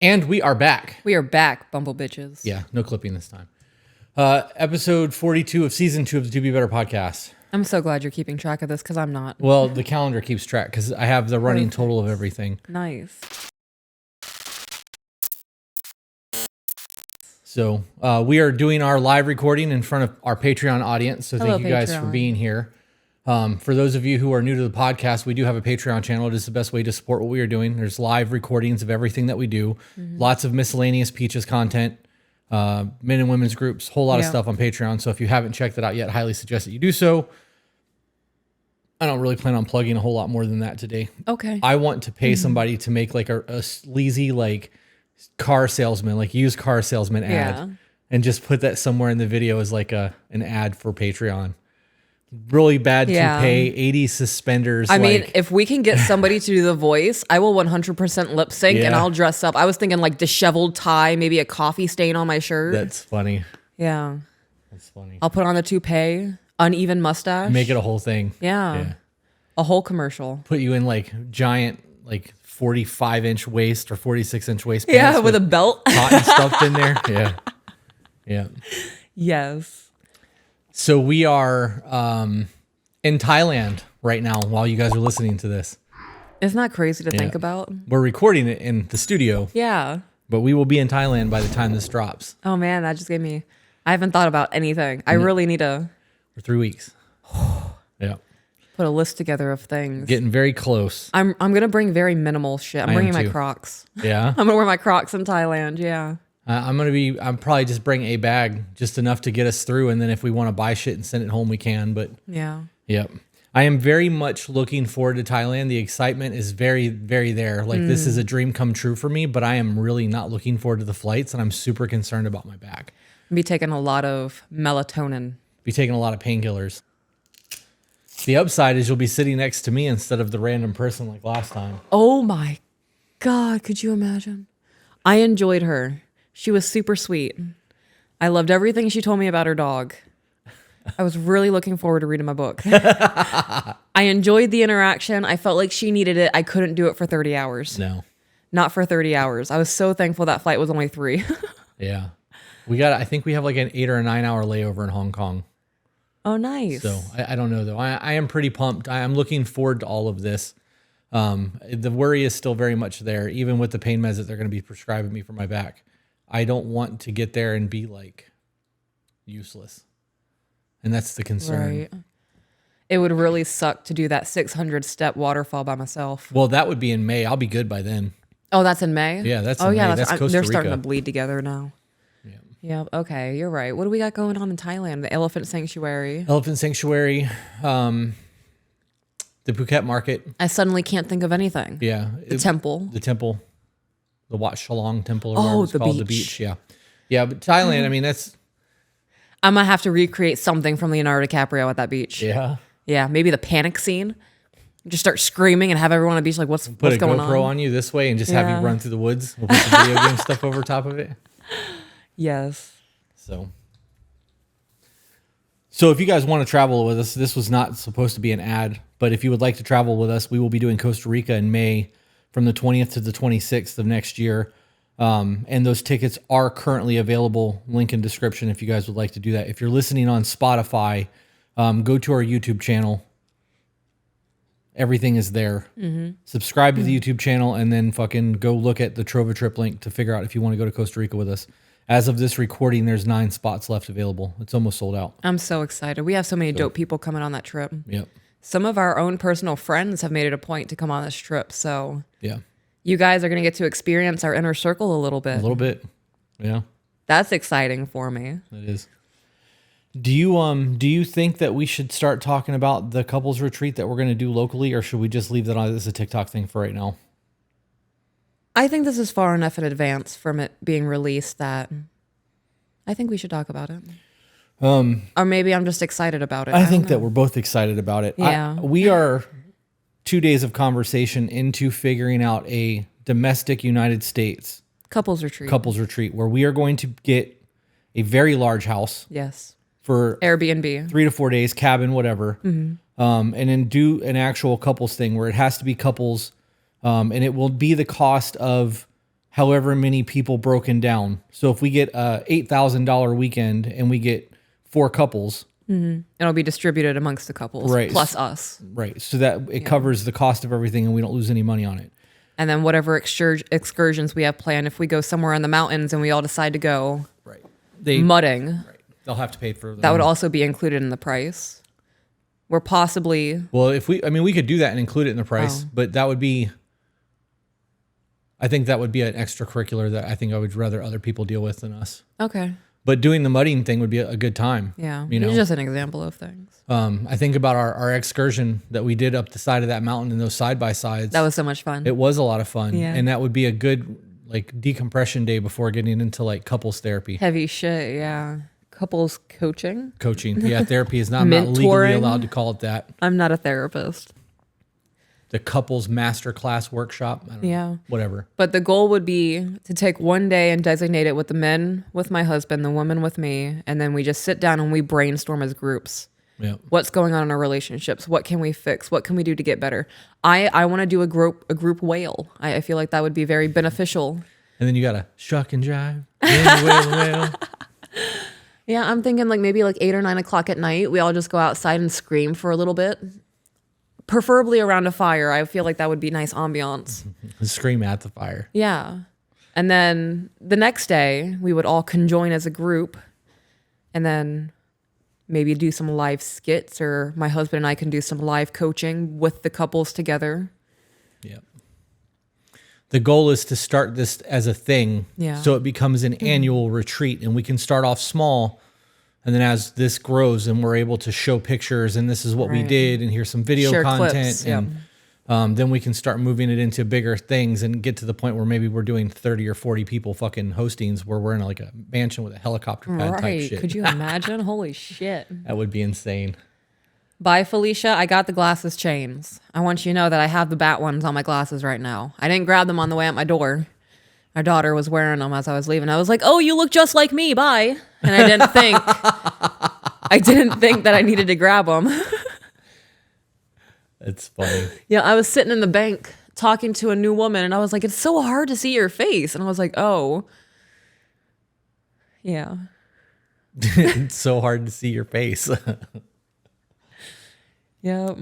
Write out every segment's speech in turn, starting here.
And we are back. We are back, bumble bitches. Yeah, no clipping this time. Episode 42 of season 2 of the To Be Better podcast. I'm so glad you're keeping track of this because I'm not. Well, the calendar keeps track because I have the running total of everything. Nice. So we are doing our live recording in front of our Patreon audience. So thank you guys for being here. For those of you who are new to the podcast, we do have a Patreon channel. It is the best way to support what we are doing. There's live recordings of everything that we do. Lots of miscellaneous Peaches content, men and women's groups, whole lot of stuff on Patreon. So if you haven't checked it out yet, highly suggest that you do so. I don't really plan on plugging a whole lot more than that today. Okay. I want to pay somebody to make like a sleazy like car salesman, like used car salesman ad, and just put that somewhere in the video as like an ad for Patreon. Really bad to pay, 80 suspenders. I mean, if we can get somebody to do the voice, I will 100% lip sync and I'll dress up. I was thinking like disheveled tie, maybe a coffee stain on my shirt. That's funny. Yeah. That's funny. I'll put on the toupee, uneven mustache. Make it a whole thing. Yeah. A whole commercial. Put you in like giant, like 45-inch waist or 46-inch waist pants. Yeah, with a belt. Cotton stuffed in there. Yeah. Yeah. Yes. So we are in Thailand right now while you guys are listening to this. Isn't that crazy to think about? We're recording it in the studio. Yeah. But we will be in Thailand by the time this drops. Oh man, that just gave me... I haven't thought about anything. I really need to... For 3 weeks. Yeah. Put a list together of things. Getting very close. I'm gonna bring very minimal shit. I'm bringing my Crocs. Yeah. I'm gonna wear my Crocs in Thailand. Yeah. I'm probably just bring a bag, just enough to get us through, and then if we want to buy shit and send it home, we can. But yep. I am very much looking forward to Thailand. The excitement is very, very there. Like this is a dream come true for me, but I am really not looking forward to the flights, and I'm super concerned about my back. Be taking a lot of melatonin. Be taking a lot of painkillers. The upside is you'll be sitting next to me instead of the random person like last time. Oh my God, could you imagine? I enjoyed her. She was super sweet. I loved everything she told me about her dog. I was really looking forward to reading my book. I enjoyed the interaction. I felt like she needed it. I couldn't do it for 30 hours. No. Not for 30 hours. I was so thankful that flight was only 3. Yeah. I think we have like an 8 or a 9 hour layover in Hong Kong. Oh, nice. So I don't know though. I am pretty pumped. I am looking forward to all of this. The worry is still very much there, even with the pain meds that they're going to be prescribing me for my back. I don't want to get there and be like useless. And that's the concern. Right. It would really suck to do that 600-step waterfall by myself. Well, that would be in May. I'll be good by then. Oh, that's in May? Yeah, that's in May. That's Costa Rica. They're starting to bleed together now. Yeah, okay, you're right. What do we got going on in Thailand? The elephant sanctuary. Elephant sanctuary, the Phuket market. I suddenly can't think of anything. Yeah. The temple. The Wat Shalong temple or whatever it's called. The beach, yeah. Yeah, but Thailand, I mean, that's... I'm going to have to recreate something from Leonardo DiCaprio at that beach. Yeah. Yeah, maybe the panic scene. Just start screaming and have everyone on the beach like, what's going on? Put a GoPro on you this way and just have you run through the woods. We'll put some video game stuff over top of it. Yes. So if you guys want to travel with us, this was not supposed to be an ad, but if you would like to travel with us, we will be doing Costa Rica in May from the 20th to the 26th of next year. And those tickets are currently available. Link in description if you guys would like to do that. If you're listening on Spotify, go to our YouTube channel. Everything is there. Subscribe to the YouTube channel and then fucking go look at the Trova Trip link to figure out if you want to go to Costa Rica with us. As of this recording, there's 9 spots left available. It's almost sold out. I'm so excited. We have so many dope people coming on that trip. Yep. Some of our own personal friends have made it a point to come on this trip. So yeah, you guys are going to get to experience our inner circle a little bit. A little bit. Yeah. That's exciting for me. It is. Do you think that we should start talking about the couples retreat that we're going to do locally, or should we just leave that on as a TikTok thing for right now? I think this is far enough in advance from it being released that I think we should talk about it. Or maybe I'm just excited about it. I think that we're both excited about it. Yeah. We are 2 days of conversation into figuring out a domestic United States couples retreat where we are going to get a very large house. Yes. For Airbnb, 3 to 4 days, cabin, whatever. And then do an actual couples thing where it has to be couples. And it will be the cost of however many people broken down. So if we get a $8,000 weekend and we get 4 couples, it'll be distributed amongst the couples, right, plus us. Right. So that it covers the cost of everything and we don't lose any money on it. And then whatever excursions we have planned, if we go somewhere in the mountains and we all decide to go mudding, they'll have to pay for them. That would also be included in the price. We're possibly... Well, we could do that and include it in the price, but that would be... I think that would be an extracurricular that I think I would rather other people deal with than us. Okay. But doing the mudding thing would be a good time. Yeah. It's just an example of things. I think about our excursion that we did up the side of that mountain and those side-by-sides. That was so much fun. It was a lot of fun. Yeah. And that would be a good like decompression day before getting into like couples therapy. Heavy shit, yeah. Couples coaching. Yeah, therapy is not, I'm not legally allowed to call it that. I'm not a therapist. The couples masterclass workshop. I don't know, whatever. But the goal would be to take one day and designate it with the men with my husband, the women with me, and then we just sit down and we brainstorm as groups. Yeah. What's going on in our relationships? What can we fix? What can we do to get better? I want to do a group whale. I feel like that would be very beneficial. And then you got to shuck and jive. Whale. Yeah, I'm thinking like maybe like 8 or 9 o'clock at night, we all just go outside and scream for a little bit. Preferably around a fire. I feel like that would be nice ambiance. Scream at the fire. Yeah. And then the next day, we would all conjoin as a group and then maybe do some live skits, or my husband and I can do some live coaching with the couples together. Yep. The goal is to start this as a thing so it becomes an annual retreat, and we can start off small. And then as this grows and we're able to show pictures and this is what we did and here's some video Share content clips, and then we can start moving it into bigger things and get to the point where maybe we're doing 30 or 40 people fucking hostings where we're in like a mansion with a helicopter pad type shit. Could you imagine? Holy shit. That would be insane. Bye, Felicia. I got the glasses chains. I want you to know that I have the bat ones on my glasses right now. I didn't grab them on the way out my door. Our daughter was wearing them as I was leaving. I was like, "Oh, you look just like me. Bye." And I didn't think that I needed to grab them. It's funny. Yeah, I was sitting in the bank talking to a new woman, and I was like, "It's so hard to see your face." And I was like, "Oh, yeah." It's so hard to see your face. Yeah,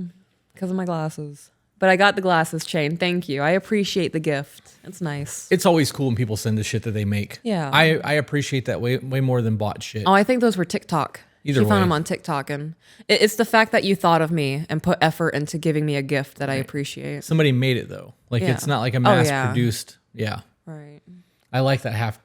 because of my glasses. But I got the glasses chain. Thank you. I appreciate the gift. It's nice. It's always cool when people send us shit that they make. Yeah. I appreciate that way more than bought shit. Oh, I think those were TikTok. Either she way. found them on TikTok. And it's the fact that you thought of me and put effort into giving me a gift that I appreciate. Somebody made it though. Like it's not like a mass produced. Yeah. Right. I like that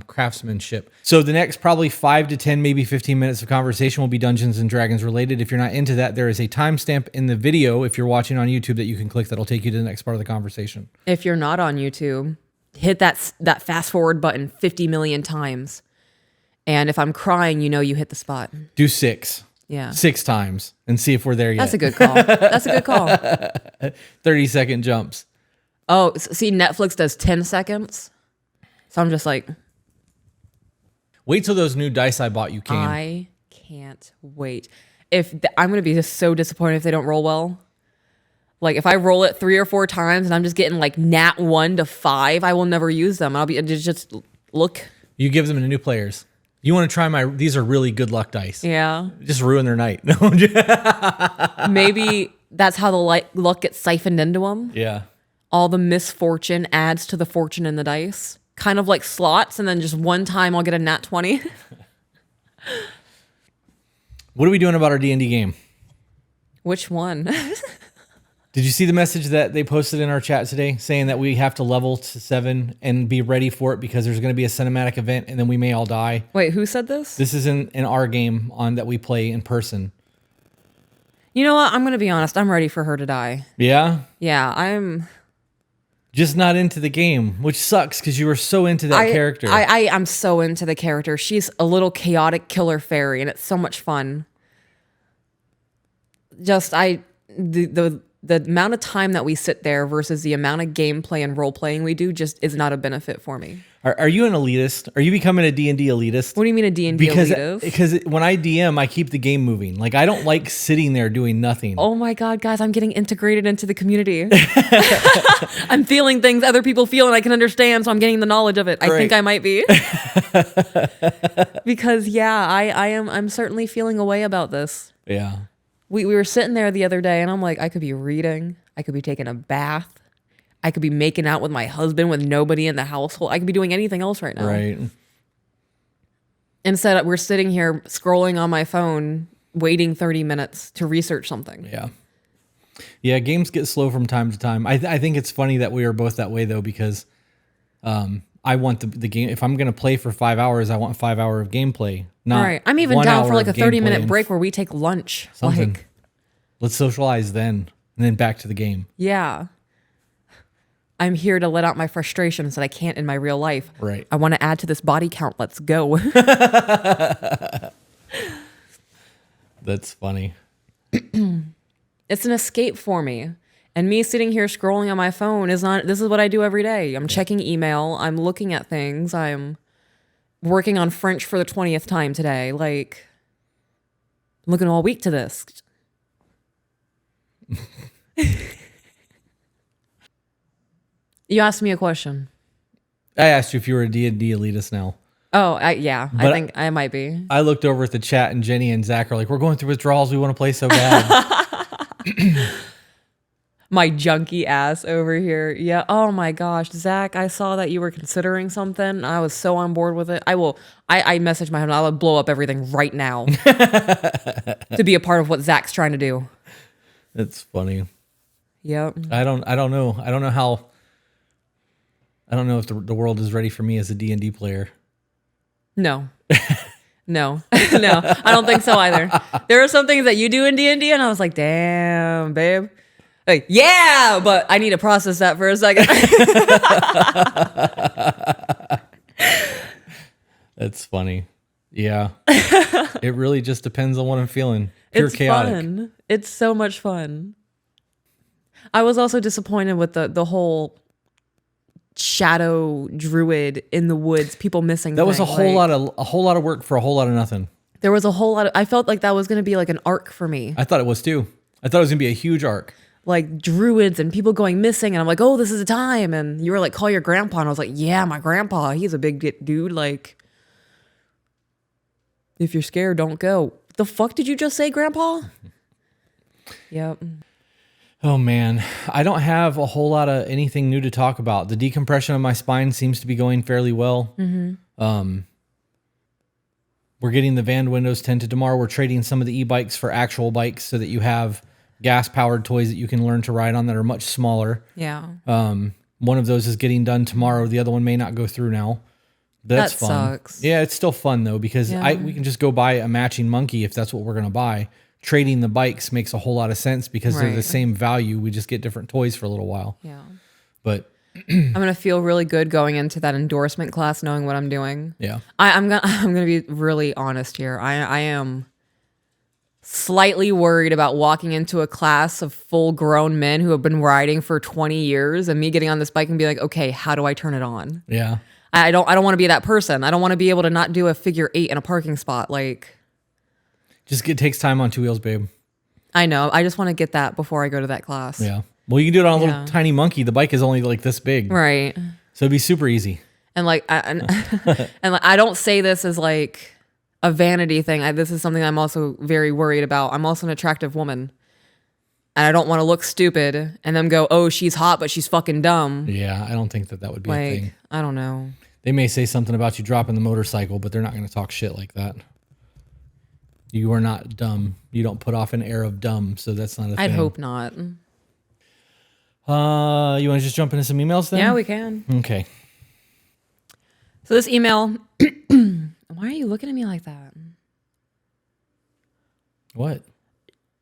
craftsmanship. So the next probably 5 to 10, maybe 15 minutes of conversation will be Dungeons and Dragons related. If you're not into that, there is a timestamp in the video if you're watching on YouTube that you can click that'll take you to the next part of the conversation. If you're not on YouTube, hit that fast forward button 50 million times. And if I'm crying, you know you hit the spot. Do 6. Yeah. 6 times and see if we're there yet. That's a good call. That's a good call. 30-second jumps. Oh, see, Netflix does 10 seconds. So I'm just like... Wait till those new dice I bought you came. I can't wait. I'm going to be just so disappointed if they don't roll well. Like if I roll it 3 or 4 times and I'm just getting like nat 1 to 5, I will never use them. I'll be just look. You give them to new players. You want to try these are really good luck dice. Yeah. Just ruin their night. Maybe that's how the luck gets siphoned into them. Yeah. All the misfortune adds to the fortune in the dice. Kind of like slots, and then just one time I'll get a nat 20. What are we doing about our D&D game? Which one? Did you see the message that they posted in our chat today saying that we have to level to 7 and be ready for it because there's going to be a cinematic event and then we may all die? Wait, who said this? This is in our game that we play in person. You know what? I'm going to be honest. I'm ready for her to die. Yeah? Yeah, I'm... Just not into the game, which sucks because you were so into that character. I'm so into the character. She's a little chaotic killer fairy, and it's so much fun. Just the the amount of time that we sit there versus the amount of gameplay and role playing we do just is not a benefit for me. Are you an elitist? Are you becoming a D&D elitist? What do you mean a D&D elitist? Because when I DM, I keep the game moving. Like, I don't like sitting there doing nothing. Oh my God, guys, I'm getting integrated into the community. I'm feeling things other people feel and I can understand, so I'm getting the knowledge of it. I think I might be. Because I'm certainly feeling a way about this. Yeah. We were sitting there the other day and I'm like, I could be reading, I could be taking a bath, I could be making out with my husband with nobody in the household. I could be doing anything else right now. Right. Instead, we're sitting here scrolling on my phone, waiting 30 minutes to research something. Yeah. Yeah, games get slow from time to time. I think it's funny that we are both that way, though, because I want the game. If I'm going to play for 5 hours, I want 5 hours of gameplay. Not right. I'm even down for like a 30-minute break where we take lunch. Something. Like, let's socialize then, and then back to the game. Yeah. I'm here to let out my frustrations that I can't in my real life. Right. I want to add to this body count. Let's go. That's funny. It's an escape for me. And me sitting here scrolling on my phone is not, this is what I do every day. I'm checking email. I'm looking at things. I'm working on French for the 20th time today. Like, I'm looking all week to this. You asked me a question. I asked you if you were a D&D elitist now. Oh, I think I might be. I looked over at the chat and Jenny and Zach are like, we're going through withdrawals. We want to play so bad. My junkie ass over here. Yeah. Oh my gosh. Zach, I saw that you were considering something. I was so on board with it. I messaged my husband. I would blow up everything right now to be a part of what Zach's trying to do. It's funny. Yep. I don't know. I don't know if the world is ready for me as a D&D player. No. No. No. I don't think so either. There are some things that you do in D&D and I was like, damn, babe. Like, yeah, but I need to process that for a second. That's funny. Yeah. It really just depends on what I'm feeling. Pure It's chaotic. fun. It's so much fun. I was also disappointed with the whole shadow druid in the woods, people missing. That was a whole lot of work for a whole lot of nothing. There was a whole lot of, I felt like that was going to be like an arc for me. I thought it was too. I thought it was going to be a huge arc. Like druids and people going missing. And I'm like, oh, this is a time. And you were like, call your grandpa. And I was like, yeah, my grandpa, he's a big dude. Like, if you're scared, don't go. The fuck did you just say, grandpa? Yep. Oh man, I don't have a whole lot of anything new to talk about. The decompression of my spine seems to be going fairly well. Mm-hmm. We're getting the van windows tinted tomorrow. We're trading some of the e-bikes for actual bikes so that you have gas-powered toys that you can learn to ride on that are much smaller. Yeah. One of those is getting done tomorrow. The other one may not go through now. That's fun. Sucks. Yeah, it's still fun though because we can just go buy a matching monkey if that's what we're going to buy. Trading the bikes makes a whole lot of sense because they're the same value. We just get different toys for a little while. Yeah. But I'm going to feel really good going into that endorsement class knowing what I'm doing. Yeah. I'm going to be really honest here. I am slightly worried about walking into a class of full-grown men who have been riding for 20 years and me getting on this bike and be like, "Okay, how do I turn it on?" Yeah. I don't want to be that person. I don't want to be able to not do a figure 8 in a parking spot like It takes time on two wheels, babe. I know. I just want to get that before I go to that class. Yeah. Well, you can do it on a little tiny monkey. The bike is only like this big. Right. So it'd be super easy. And like, and like, I don't say this as like a vanity thing. This is something I'm also very worried about. I'm also an attractive woman. And I don't want to look stupid and then go, oh, she's hot, but she's fucking dumb. Yeah. I don't think that would be a thing. I don't know. They may say something about you dropping the motorcycle, but they're not going to talk shit like that. You are not dumb. You don't put off an air of dumb, so that's not a thing. I'd hope not. You want to just jump into some emails then? Yeah, we can. Okay. So this email, why are you looking at me like that? What?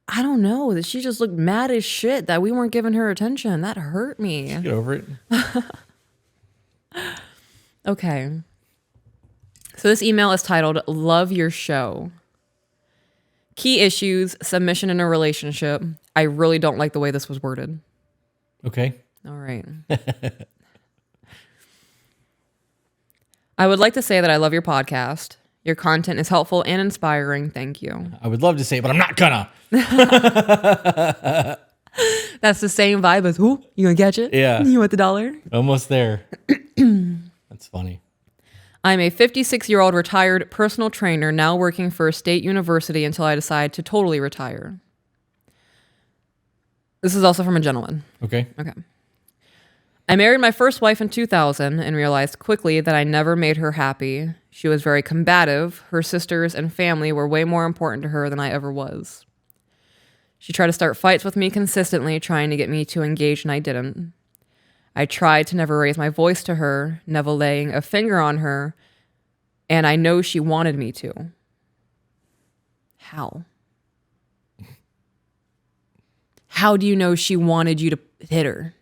I don't know. She just looked mad as shit that we weren't giving her attention. That hurt me. Get over it. Okay. So this email is titled, Love Your Show. Key issues, submission in a relationship. I really don't like the way this was worded. Okay. All right. I would like to say that I love your podcast. Your content is helpful and inspiring. Thank you. I would love to say it, but I'm not gonna. That's the same vibe as, who? You gonna catch it? Yeah. You want the dollar? Almost there. That's funny. I'm a 56-year-old retired personal trainer now working for a state university until I decide to totally retire. This is also from a gentleman. Okay. Okay. I married my first wife in 2000 and realized quickly that I never made her happy. She was very combative. Her sisters and family were way more important to her than I ever was. She tried to start fights with me consistently, trying to get me to engage, and I didn't. I tried to never raise my voice to her, never laying a finger on her, and I know she wanted me to. How? How do you know she wanted you to hit her?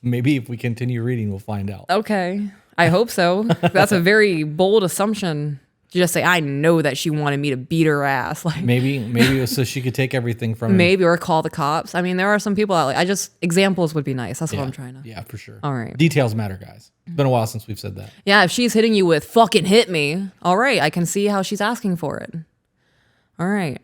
Maybe if we continue reading, we'll find out. Okay. I hope so. That's a very bold assumption. You just say, I know that she wanted me to beat her ass. Like maybe it was so she could take everything from him. Maybe, or call the cops. I mean, there are some people out examples would be nice. That's what I'm trying to. Yeah, for sure. All right. Details matter, guys. It's been a while since we've said that. Yeah, if she's hitting you with fucking hit me, all right, I can see how she's asking for it. All right.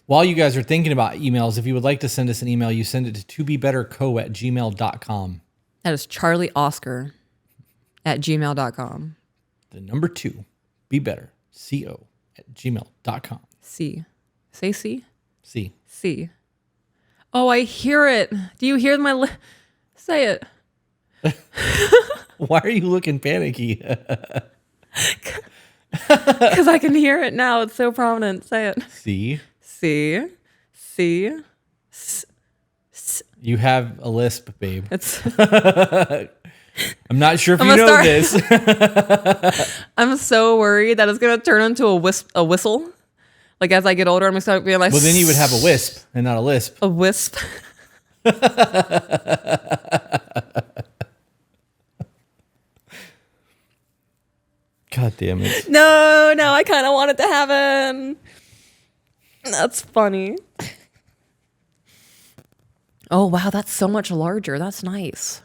While you guys are thinking about emails, if you would like to send us an email, you send it to tobebetterco@gmail.com. That is Charlie Oscar at gmail.com. The number 2, be better, co@gmail.com. C. Say C? C. C. Oh, I hear it. Do you hear say it. Why are you looking panicky? Because I can hear it now. It's so prominent. Say it. C. C. C. You have a lisp, babe. It's. I'm not sure if you know this. I'm so worried that it's gonna turn into a whistle. Like as I get older, I'm gonna start being like. Well, then you would have a wisp and not a lisp. A wisp. God damn it. No, I kind of want it to happen. That's funny. Oh, wow, that's so much larger. That's nice.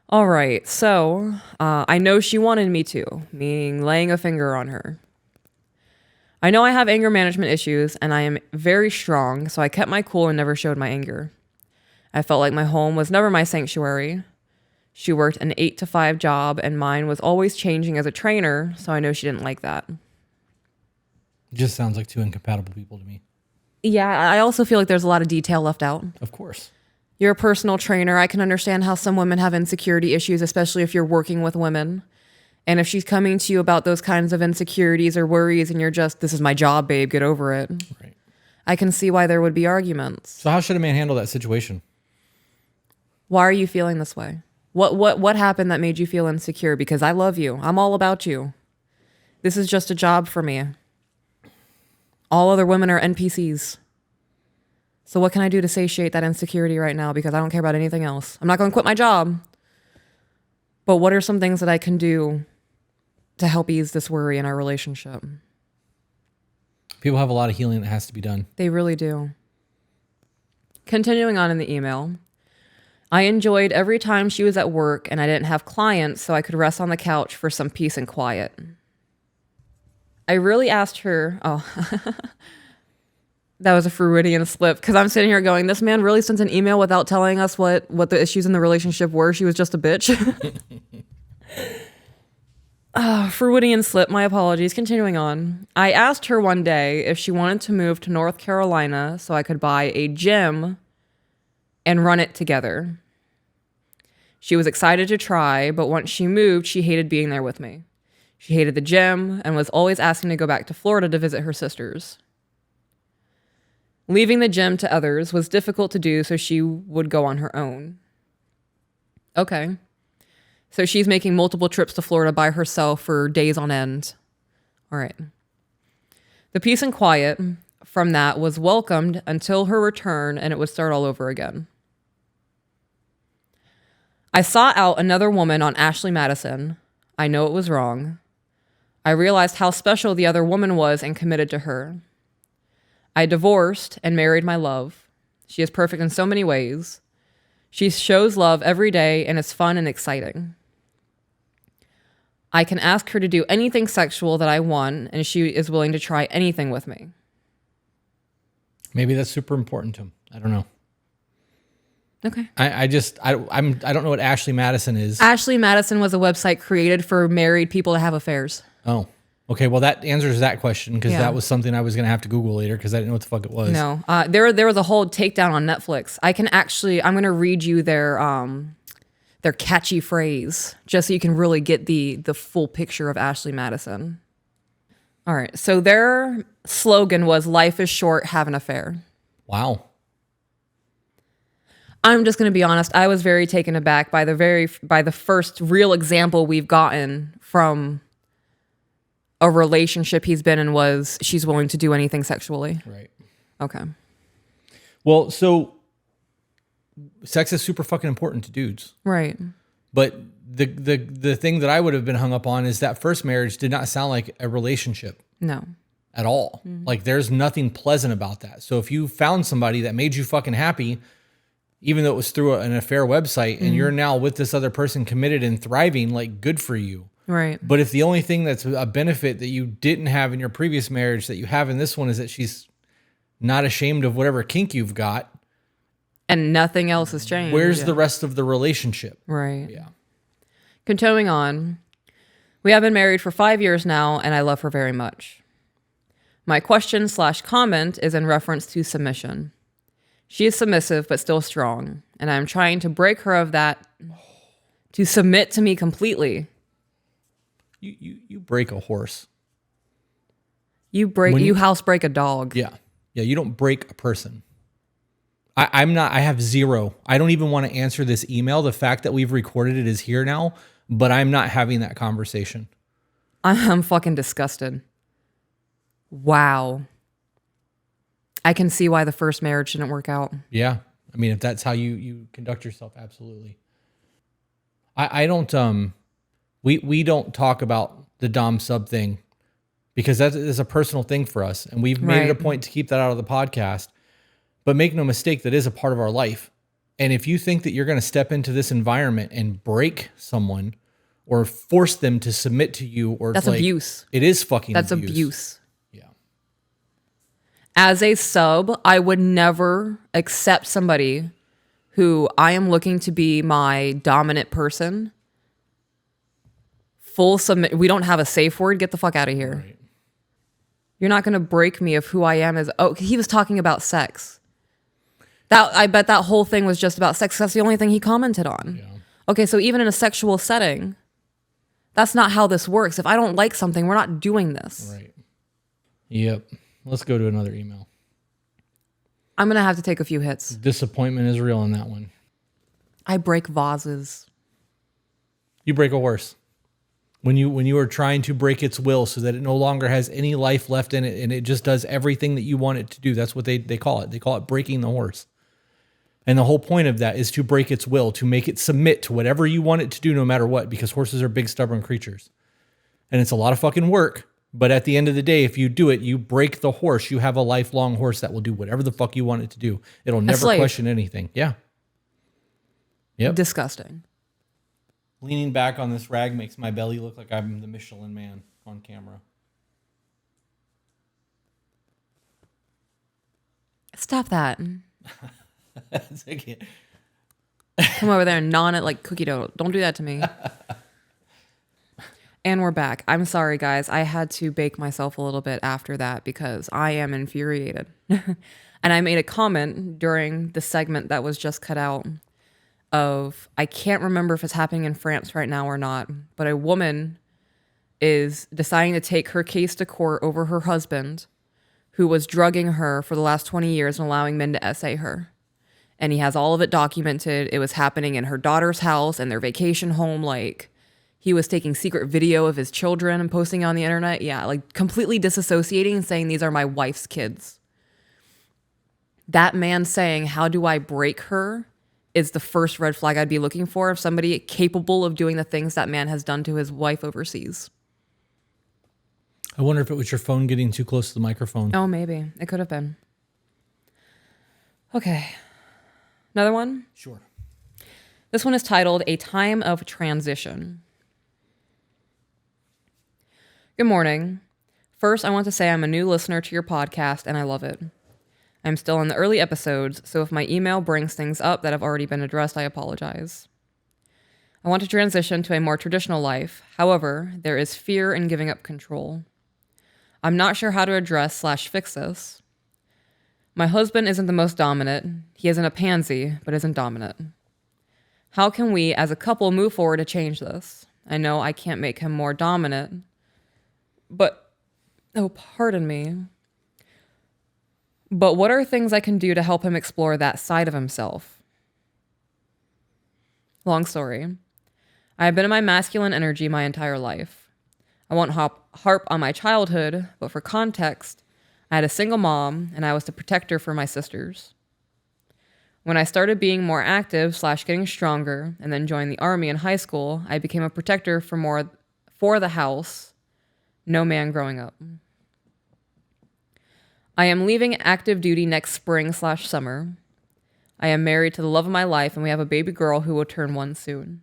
All right, so I know she wanted me to, meaning laying a finger on her. I know I have anger management issues, and I am very strong, so I kept my cool and never showed my anger. I felt like my home was never my sanctuary. She worked an 8-to-5 job, and mine was always changing as a trainer, so I know she didn't like that. It just sounds like two incompatible people to me. Yeah, I also feel like there's a lot of detail left out. Of course. You're a personal trainer. I can understand how some women have insecurity issues, especially if you're working with women. And if she's coming to you about those kinds of insecurities or worries and you're just, this is my job, babe, get over it. Right. I can see why there would be arguments. So how should a man handle that situation? Why are you feeling this way? What happened that made you feel insecure? Because I love you. I'm all about you. This is just a job for me. All other women are NPCs. So what can I do to satiate that insecurity right now? Because I don't care about anything else. I'm not going to quit my job. But what are some things that I can do to help ease this worry in our relationship? People have a lot of healing that has to be done. They really do. Continuing on in the email. I enjoyed every time she was at work and I didn't have clients, so I could rest on the couch for some peace and quiet. I really asked her, that was a Freudian slip, because I'm sitting here going, this man really sent an email without telling us what the issues in the relationship were. She was just a bitch. Freudian slip, my apologies. Continuing on. I asked her one day if she wanted to move to North Carolina so I could buy a gym and run it together. She was excited to try, but once she moved, she hated being there with me. She hated the gym and was always asking to go back to Florida to visit her sisters. Leaving the gym to others was difficult to do, so she would go on her own. Okay. So she's making multiple trips to Florida by herself for days on end. All right. The peace and quiet from that was welcomed until her return, and it would start all over again. I sought out another woman on Ashley Madison. I know it was wrong. I realized how special the other woman was and committed to her. I divorced and married my love. She is perfect in so many ways. She shows love every day and is fun and exciting. I can ask her to do anything sexual that I want, and she is willing to try anything with me. Maybe that's super important to him. I don't know. Okay. I don't know what Ashley Madison is. Ashley Madison was a website created for married people to have affairs. Oh, okay. Well, that answers that question because that was something I was going to have to Google later because I didn't know what the fuck it was. No, there was a whole takedown on Netflix. I'm going to read you their catchy phrase just so you can really get the full picture of Ashley Madison. All right. So their slogan was "Life is short, have an affair." Wow. I'm just going to be honest. I was very taken aback by the first real example we've gotten from a relationship he's been in was she's willing to do anything sexually. Right. Okay. Well, so sex is super fucking important to dudes. Right. But the thing that I would have been hung up on is that first marriage did not sound like a relationship. No. At all. Mm-hmm. Like there's nothing pleasant about that. So if you found somebody that made you fucking happy, even though it was through an affair website and you're now with this other person committed and thriving, like good for you. Right. But if the only thing that's a benefit that you didn't have in your previous marriage that you have in this one is that she's not ashamed of whatever kink you've got. And nothing else has changed. Where's the rest of the relationship? Right. Yeah. Continuing on. We have been married for 5 years now and I love her very much. My question/comment is in reference to submission. She is submissive, but still strong. And I'm trying to break her of that to submit to me completely. You break a horse. You house break a dog. Yeah. Yeah. You don't break a person. I have zero. I don't even want to answer this email. The fact that we've recorded it is here now, but I'm not having that conversation. I'm fucking disgusted. Wow. I can see why the first marriage didn't work out. Yeah. I mean, if that's how you conduct yourself, absolutely. I don't, we don't talk about the dom sub thing because that is a personal thing for us. And we've made it a point to keep that out of the podcast, but make no mistake, that is a part of our life. And if you think that you're going to step into this environment and break someone or force them to submit to you, or that's abuse. It is fucking That's abuse. abuse. Yeah. As a sub, I would never accept somebody who I am looking to be my dominant person. Full submit. We don't have a safe word. Get the fuck out of here. Right. You're not going to break me of who I am as. Oh, he was talking about sex. I bet that whole thing was just about sex. That's the only thing he commented on. Yeah. Okay, so even in a sexual setting, that's not how this works. If I don't like something, we're not doing this. Right. Yep. Let's go to another email. I'm going to have to take a few hits. Disappointment is real on that one. I break vases. You break a horse. When you are trying to break its will so that it no longer has any life left in it and it just does everything that you want it to do. That's what they call it. They call it breaking the horse. And the whole point of that is to break its will, to make it submit to whatever you want it to do no matter what, because horses are big, stubborn creatures. And it's a lot of fucking work. But at the end of the day, if you do it, you break the horse. You have a lifelong horse that will do whatever the fuck you want it to do. It'll never question anything. Yeah. Yep. Disgusting. Leaning back on this rag makes my belly look like I'm the Michelin Man on camera. Stop that. Come over there and gnaw it like cookie dough. Don't do that to me. And we're back. I'm sorry, guys. I had to bake myself a little bit after that because I am infuriated. And I made a comment during the segment that was just cut out of, I can't remember if it's happening in France right now or not, but a woman is deciding to take her case to court over her husband who was drugging her for the last 20 years and allowing men to essay her. And he has all of it documented. It was happening in her daughter's house and their vacation home. Like, he was taking secret video of his children and posting it on the internet. Yeah, like completely disassociating and saying, these are my wife's kids. That man saying, how do I break her, is the first red flag I'd be looking for of somebody capable of doing the things that man has done to his wife overseas. I wonder if it was your phone getting too close to the microphone. Oh, maybe. It could have been. Okay. Another one? Sure. This one is titled A Time of Transition. Good morning. First, I want to say I'm a new listener to your podcast and I love it. I'm still in the early episodes, so if my email brings things up that have already been addressed, I apologize. I want to transition to a more traditional life. However, there is fear in giving up control. I'm not sure how to address/fix this. My husband isn't the most dominant. He isn't a pansy, but isn't dominant. How can we, as a couple, move forward to change this? I know I can't make him more dominant, but, oh, pardon me. But what are things I can do to help him explore that side of himself? Long story. I have been in my masculine energy my entire life. I won't harp on my childhood, but for context, I had a single mom and I was the protector for my sisters. When I started being more active/getting stronger and then joined the army in high school, I became a protector for the house, no man growing up. I am leaving active duty next spring/summer. I am married to the love of my life and we have a baby girl who will turn 1 soon.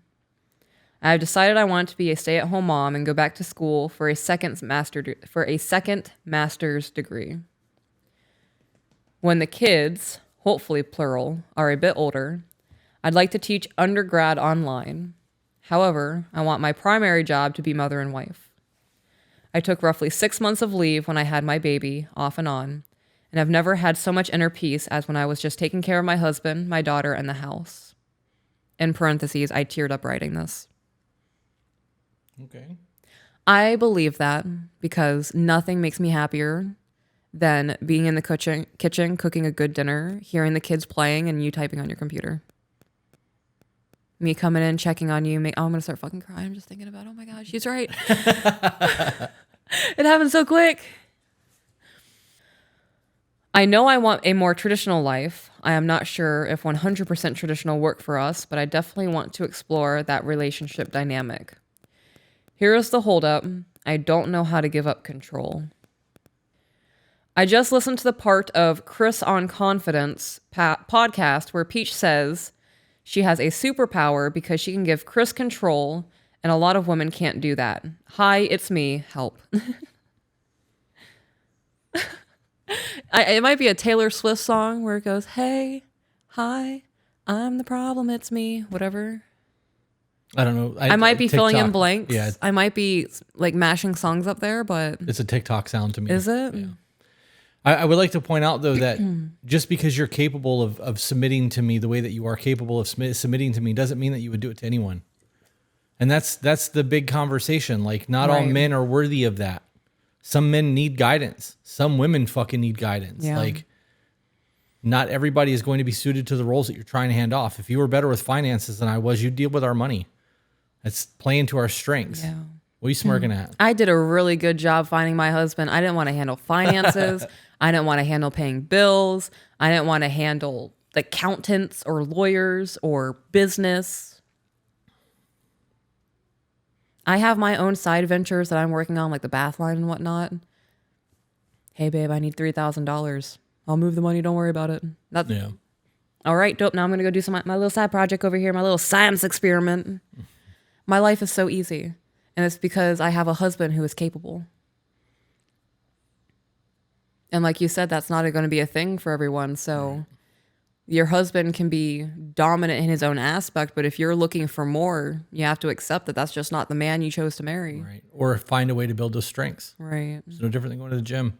I have decided I want to be a stay-at-home mom and go back to school for a second master's degree. When the kids, hopefully plural, are a bit older, I'd like to teach undergrad online. However, I want my primary job to be mother and wife. I took roughly 6 months of leave when I had my baby, off and on, and I've never had so much inner peace as when I was just taking care of my husband, my daughter, and the house. In parentheses, I teared up writing this. Okay. I believe that because nothing makes me happier than being in the kitchen, cooking a good dinner, hearing the kids playing, and you typing on your computer. Me coming in, checking on you. I'm going to start fucking crying. I'm just thinking about, oh my God, she's right. It happened so quick. I know I want a more traditional life. I am not sure if 100% traditional work for us, but I definitely want to explore that relationship dynamic. Here is the holdup. I don't know how to give up control. I just listened to the part of Chris on Confidence podcast where Peach says she has a superpower because she can give Chris control, and a lot of women can't do that. Hi, it's me. Help. It might be a Taylor Swift song where it goes, hey, hi, I'm the problem, it's me, whatever. I don't know. I might be TikTok, filling in blanks. Yeah. I might be like mashing songs up there, but... It's a TikTok sound to me. Is it? Yeah. I would like to point out, though, that just because you're capable of submitting to me the way that you are capable of submitting to me doesn't mean that you would do it to anyone. And that's the big conversation. Like, not all men are worthy of that. Some men need guidance. Some women fucking need guidance. Yeah. Like, not everybody is going to be suited to the roles that you're trying to hand off. If you were better with finances than I was, you'd deal with our money. It's playing to our strengths. Yeah. What are you smirking at? I did a really good job finding my husband. I didn't want to handle finances. I didn't want to handle paying bills. I didn't want to handle accountants or lawyers or business. I have my own side ventures that I'm working on, like the bath line and whatnot. Hey, babe, I need $3,000. I'll move the money. Don't worry about it. Yeah. All right, dope. Now I'm going to go do my little side project over here, my little science experiment. My life is so easy. And it's because I have a husband who is capable. And like you said, that's not going to be a thing for everyone. So your husband can be dominant in his own aspect, but if you're looking for more, you have to accept that that's just not the man you chose to marry. Right. Or find a way to build those strengths. Right. It's no different than going to the gym.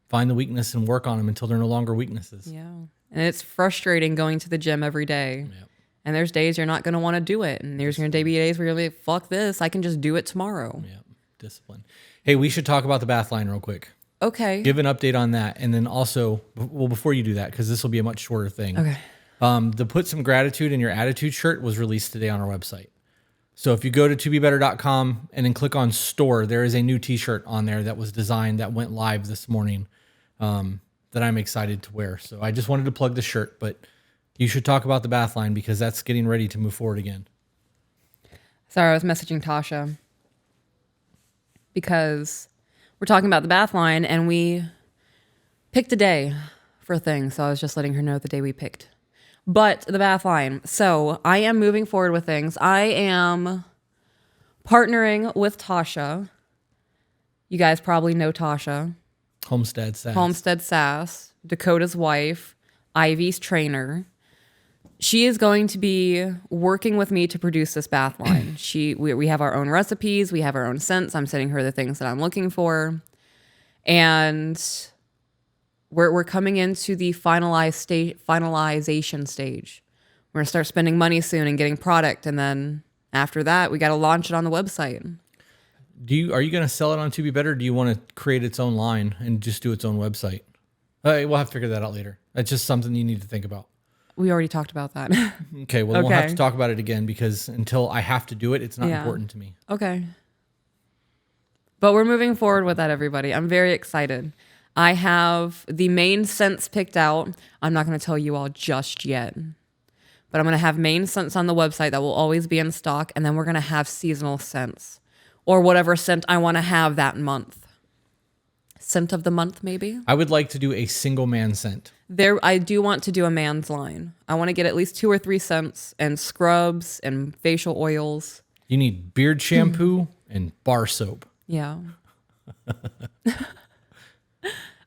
Find the weakness and work on them until they're no longer weaknesses. Yeah. And it's frustrating going to the gym every day. Yep. And there's days you're not going to want to do it. And there's going to be days where you're like, fuck this. I can just do it tomorrow. Yeah. Discipline. Hey, we should talk about the bath line real quick. Okay. Give an update on that. And then also, well, before you do that, because this will be a much shorter thing. Okay. The Put Some Gratitude in Your Attitude shirt was released today on our website. So if you go to tobebetter.com and then click on store, there is a new t-shirt on there that was designed that went live this morning that I'm excited to wear. So I just wanted to plug the shirt, but you should talk about the bath line because that's getting ready to move forward again. Sorry, I was messaging Tasha because we're talking about the bath line, and we picked a day for a thing. So I was just letting her know the day we picked. But the bath line. So I am moving forward with things. I am partnering with Tasha. You guys probably know Tasha. Homestead Sass. Dakota's wife, Ivy's trainer. She is going to be working with me to produce this bath line. We have our own recipes. We have our own scents. I'm sending her the things that I'm looking for. And we're coming into the finalization stage. We're going to start spending money soon and getting product. And then after that, we got to launch it on the website. Are you going to sell it on To Be Better? Or do you want to create its own line and just do its own website? We'll have to figure that out later. That's just something you need to think about. We already talked about that. Okay, well, we'll have to talk about it again because until I have to do it, it's not important to me. Okay. But we're moving forward with that, everybody. I'm very excited. I have the main scents picked out. I'm not going to tell you all just yet. But I'm going to have main scents on the website that will always be in stock. And then we're going to have seasonal scents. Or whatever scent I want to have that month. Scent of the month, maybe? I would like to do a single man scent. I do want to do a man's line. I want to get at least 2 or 3 scents and scrubs and facial oils. You need beard shampoo and bar soap. Yeah.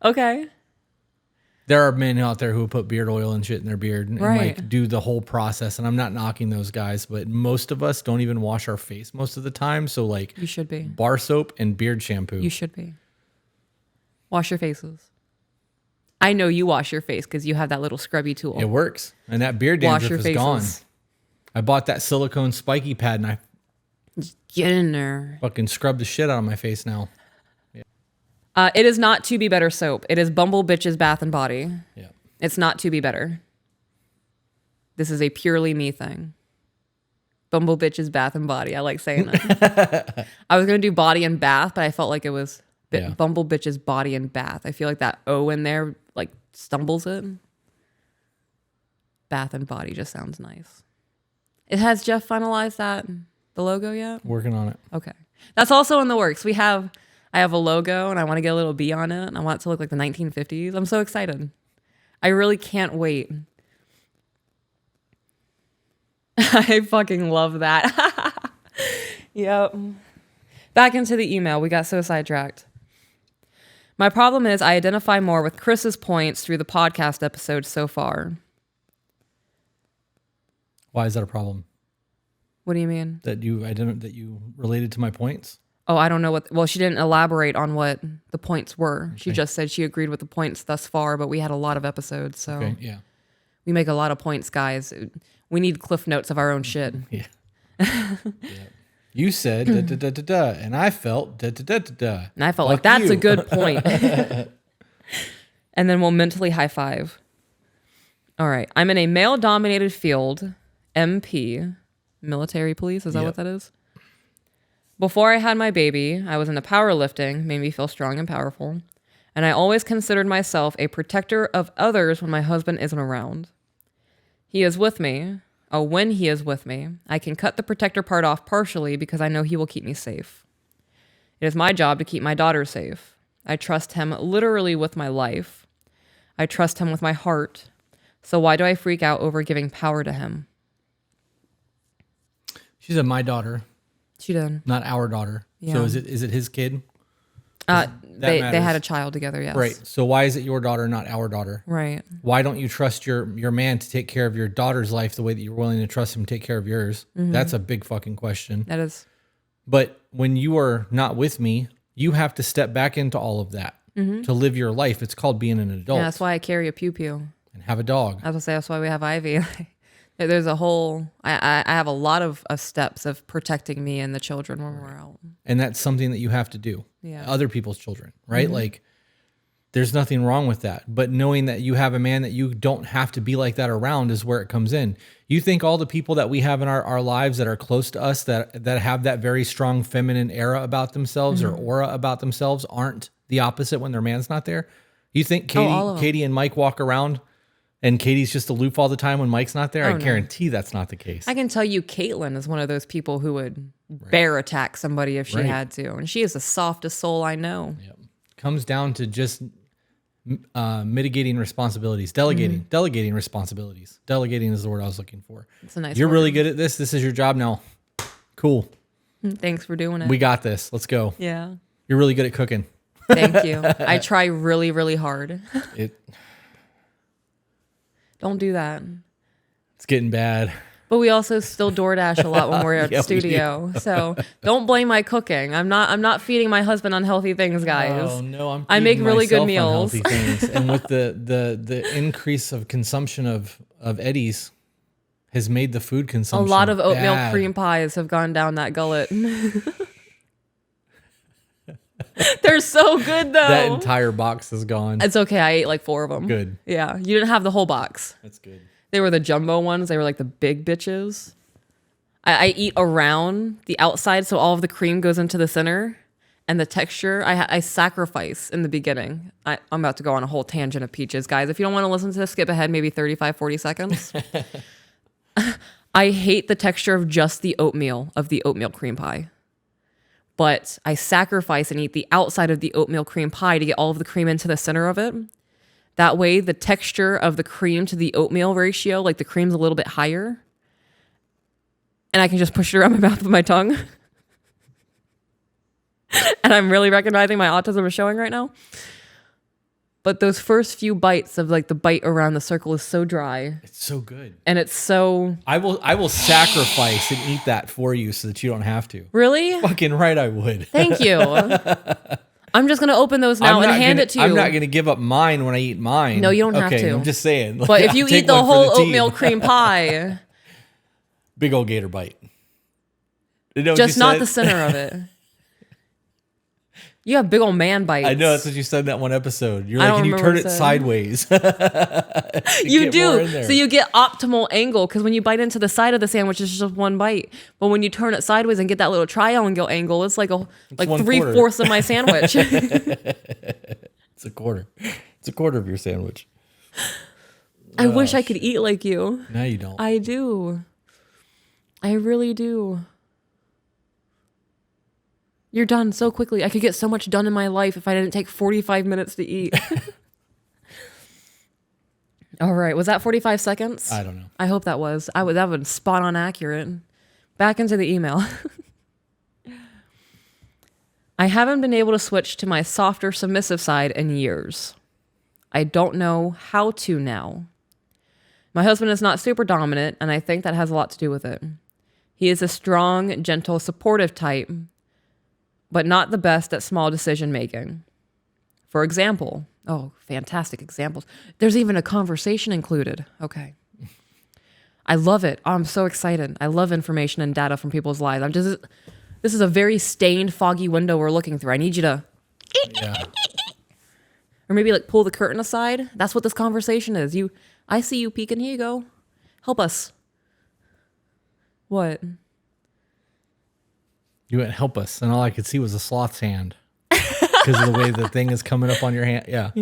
Okay. There are men out there who put beard oil and shit in their beard and right. like do the whole process. And I'm not knocking those guys, but most of us don't even wash our face most of the time. So like you should be. Bar soap and beard shampoo. You should be. Wash your faces. I know you wash your face because you have that little scrubby tool. It works. And that beard dandruff is gone. I bought that silicone spiky pad and I just get in there. Fucking scrub the shit out of my face now. Yeah. It is not To Be Better soap. It is Bumble Bitches Bath and Body. Yeah. It's not To Be Better. This is a purely me thing. Bumble Bitches Bath and Body. I like saying that. I was going to do body and bath, but I felt like it was Bumble Bitches Body and Bath. I feel like that O in there like stumbles it. Bath and Body just sounds nice. It has Jeff finalized the logo yet? Working on it. Okay. That's also in the works. I have a logo and I want to get a little B on it. And I want it to look like the 1950s. I'm so excited. I really can't wait. I fucking love that. Yep. Back into the email. We got so sidetracked. My problem is I identify more with Chris's points through the podcast episodes so far. Why is that a problem? What do you mean? That you related to my points? Oh, I don't know well, she didn't elaborate on what the points were. Okay. She just said she agreed with the points thus far, but we had a lot of episodes, so okay, yeah. We make a lot of points, guys. We need cliff notes of our own shit. Yeah. Yeah. You said da da da da da, and I felt da da da da da. And I felt like that's a good point. And then we'll mentally high five. All right. I'm in a male-dominated field, MP, military police. Is that what that is? Before I had my baby, I was into powerlifting, made me feel strong and powerful. And I always considered myself a protector of others when my husband isn't around. He is with me. Oh, when he is with me, I can cut the protector part off partially because I know he will keep me safe. It is my job to keep my daughter safe. I trust him literally with my life. I trust him with my heart. So why do I freak out over giving power to him? She said my daughter. She did. Not our daughter. Yeah. So is it his kid? They had a child together, yes. Right. So why is it your daughter, not our daughter? Right. Why don't you trust your man to take care of your daughter's life the way that you're willing to trust him to take care of yours? Mm-hmm. That's a big fucking question. That is. But when you are not with me, you have to step back into all of that to live your life. It's called being an adult. Yeah, that's why I carry a pew-pew. And have a dog. I was going to say, that's why we have Ivy. There's a whole, I have a lot of steps of protecting me and the children when we're out. And that's something that you have to do. Yeah. Other people's children, right? Mm-hmm. Like, there's nothing wrong with that. But knowing that you have a man that you don't have to be like that around is where it comes in. You think all the people that we have in our lives that are close to us that have that very strong feminine era about themselves or aura about themselves aren't the opposite when their man's not there? You think Katie and Mike walk around and Katie's just aloof all the time when Mike's not there? I guarantee that's not the case. I can tell you Caitlin is one of those people who would bear attack somebody if she had to. And she is the softest soul I know. Yep. comes down to just mitigating responsibilities, delegating responsibilities. Delegating is the word I was looking for. It's a nice You're word. really good at this. This is your job now. Cool. Thanks for doing it. We got this. Let's go. Yeah. You're really good at cooking. Thank you. I try really, really hard. Don't do that. It's getting bad. But we also still DoorDash a lot when we're at the studio. So don't blame my cooking. I'm not feeding my husband unhealthy things, guys. Oh no, I make really good meals. Things. And with the increase of consumption of Eddie's has made the food consumption a lot of oatmeal bad. cream pies have gone down that gullet. They're so good though. That entire box is gone. It's okay. I ate like 4 of them. Good. Yeah. You didn't have the whole box. That's good. They were the jumbo ones. They were like the big bitches. I eat around the outside, so all of the cream goes into the center, and the texture I sacrifice in the beginning. I'm about to go on a whole tangent of peaches, guys. If you don't want to listen to this, skip ahead maybe 35, 40 seconds. I hate the texture of just the oatmeal cream pie. But I sacrifice and eat the outside of the oatmeal cream pie to get all of the cream into the center of it. That way, the texture of the cream to the oatmeal ratio, like the cream's a little bit higher. And I can just push it around my mouth with my tongue. And I'm really recognizing my autism is showing right now. But those first few bites of like the bite around the circle is so dry. It's so good. And it's so... I will sacrifice and eat that for you so that you don't have to. Really? Fucking right I would. Thank you. I'm just going to open those now and hand it to you. I'm not going to give up mine when I eat mine. No, you don't have to. I'm just saying. But if you eat the whole oatmeal cream pie... Big old gator bite. Just not the center of it. You have big old man bites. I know, that's what you said in that one episode. You're like, can you turn it sideways? You do. So you get optimal angle, because when you bite into the side of the sandwich, it's just one bite. But when you turn it sideways and get that little triangle angle, it's like 3/4 of my sandwich. It's a quarter. It's a quarter of your sandwich. I wish I could eat like you. No, you don't. I do. I really do. You're done so quickly. I could get so much done in my life if I didn't take 45 minutes to eat. All right. Was that 45 seconds? I don't know. I hope that was. That was spot on accurate. Back into the email. I haven't been able to switch to my softer, submissive side in years. I don't know how to now. My husband is not super dominant, and I think that has a lot to do with it. He is a strong, gentle, supportive type, but not the best at small decision making. For example, fantastic examples. There's even a conversation included. Okay. I love it. Oh, I'm so excited. I love information and data from people's lives. This is a very stained, foggy window we're looking through. I need you to... Yeah. Or maybe like pull the curtain aside. That's what this conversation is. I see you peeking. Here you go. Help us. What? You went help us, and all I could see was a sloth's hand because of the way the thing is coming up on your hand. Yeah.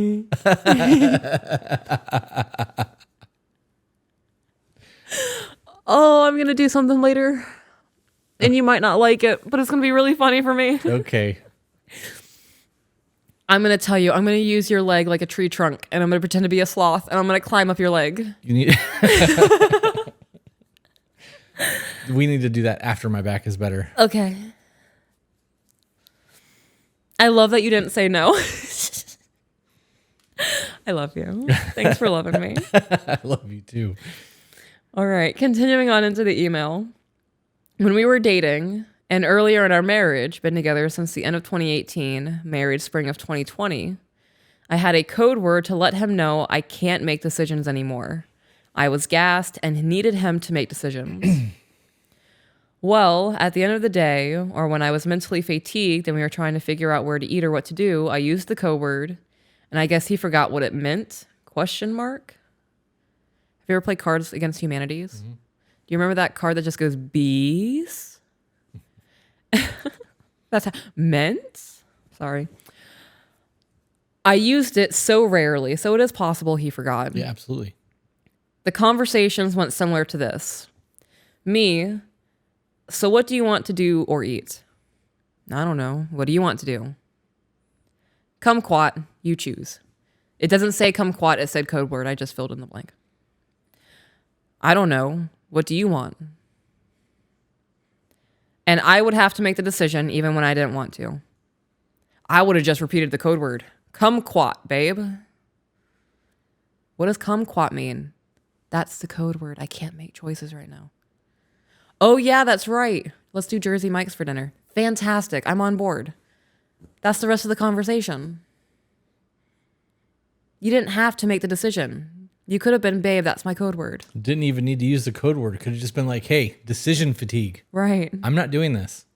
Oh, I'm gonna do something later, and you might not like it, but it's gonna be really funny for me. Okay. I'm gonna tell you. I'm gonna use your leg like a tree trunk, and I'm gonna pretend to be a sloth, and I'm gonna climb up your leg. You need. We need to do that after my back is better. Okay. I love that you didn't say no. I love you. Thanks for loving me. I love you too. All right. Continuing on into the email. When we were dating and earlier in our marriage, been together since the end of 2018, married spring of 2020, I had a code word to let him know I can't make decisions anymore. I was gassed and needed him to make decisions. Well, at the end of the day, or when I was mentally fatigued and we were trying to figure out where to eat or what to do, I used the code word, and I guess he forgot what it meant? ? Have you ever played Cards Against Humanities? Mm-hmm. Do you remember that card that just goes, bees? That's how, meant? Sorry. I used it so rarely, so it is possible he forgot. Yeah, absolutely. The conversations went similar to this. Me... So what do you want to do or eat? I don't know. What do you want to do? Kumquat, you choose. It doesn't say kumquat, it said code word. I just filled in the blank. I don't know. What do you want? And I would have to make the decision even when I didn't want to. I would have just repeated the code word. Kumquat, babe. What does kumquat mean? That's the code word. I can't make choices right now. Oh, yeah, that's right. Let's do Jersey Mike's for dinner. Fantastic. I'm on board. That's the rest of the conversation. You didn't have to make the decision. You could have been, babe, that's my code word. Didn't even need to use the code word. Could have just been like, hey, decision fatigue. Right. I'm not doing this.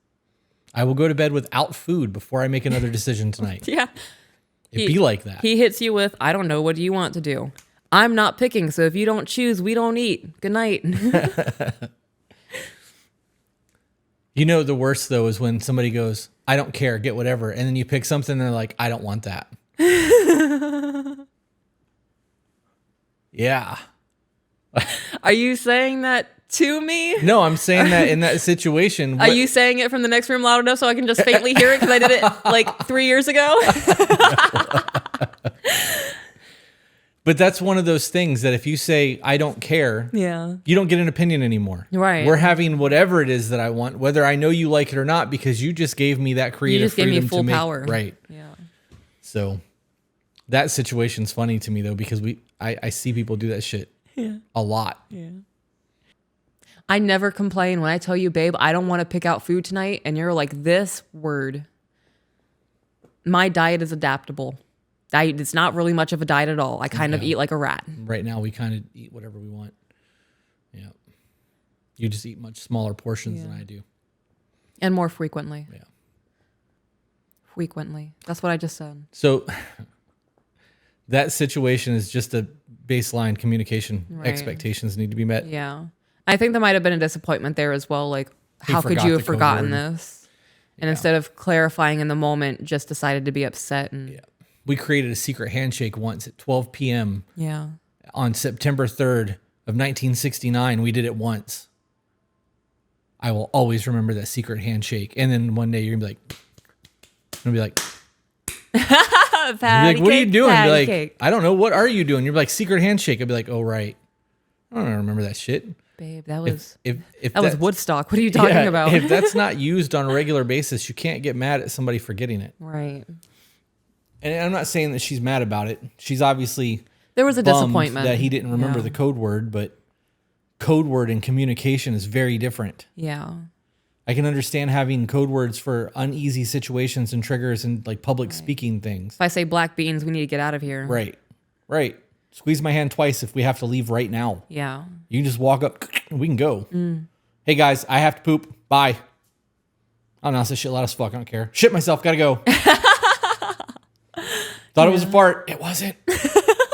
I will go to bed without food before I make another decision tonight. Yeah. It'd be like that. He hits you with, I don't know, what do you want to do? I'm not picking, so if you don't choose, we don't eat. Good night. You know, the worst, though, is when somebody goes, I don't care, get whatever. And then you pick something and they're like, I don't want that. Yeah. Are you saying that to me? No, I'm saying that in that situation. Are you saying it from the next room loud enough so I can just faintly hear it because I did it like 3 years ago? But that's one of those things that if you say, I don't care, yeah, you don't get an opinion anymore. Right. We're having whatever it is that I want, whether I know you like it or not, because you just gave me that creative freedom. You just gave me full power. Right. Yeah. So that situation's funny to me, though, because I see people do that shit a lot. Yeah. I never complain when I tell you, babe, I don't want to pick out food tonight. And you're like, this word. My diet is adaptable. It's not really much of a diet at all. I kind of eat like a rat. Right now, we kind of eat whatever we want. Yeah. You just eat much smaller portions than I do. And more frequently. Yeah. Frequently. That's what I just said. So that situation is just a baseline communication. Right. Expectations need to be met. Yeah. I think there might have been a disappointment there as well. Like, how could you have forgotten this? And instead of clarifying in the moment, just decided to be upset. And we created a secret handshake once at 12 p.m. Yeah. On September 3rd of 1969. We did it once. I will always remember that secret handshake. And then one day you're going to be like, what are you doing? Be like, cake. I don't know. What are you doing? You're like, secret handshake. I'd be like, oh, right. I don't remember that shit. Babe, that was if that was Woodstock. What are you talking about? If that's not used on a regular basis, you can't get mad at somebody forgetting it. Right. And I'm not saying that she's mad about it. She's obviously there was a disappointment that he didn't remember the code word, but code word and communication is very different. Yeah. I can understand having code words for uneasy situations and triggers and like public speaking things. If I say black beans, we need to get out of here. Right. Right. Squeeze my hand twice if we have to leave right now. Yeah. You can just walk up and we can go. Hey guys, I have to poop. Bye. Oh no, this shit loud as fuck. I don't care. Shit myself. Gotta go. Thought it was a fart. It wasn't.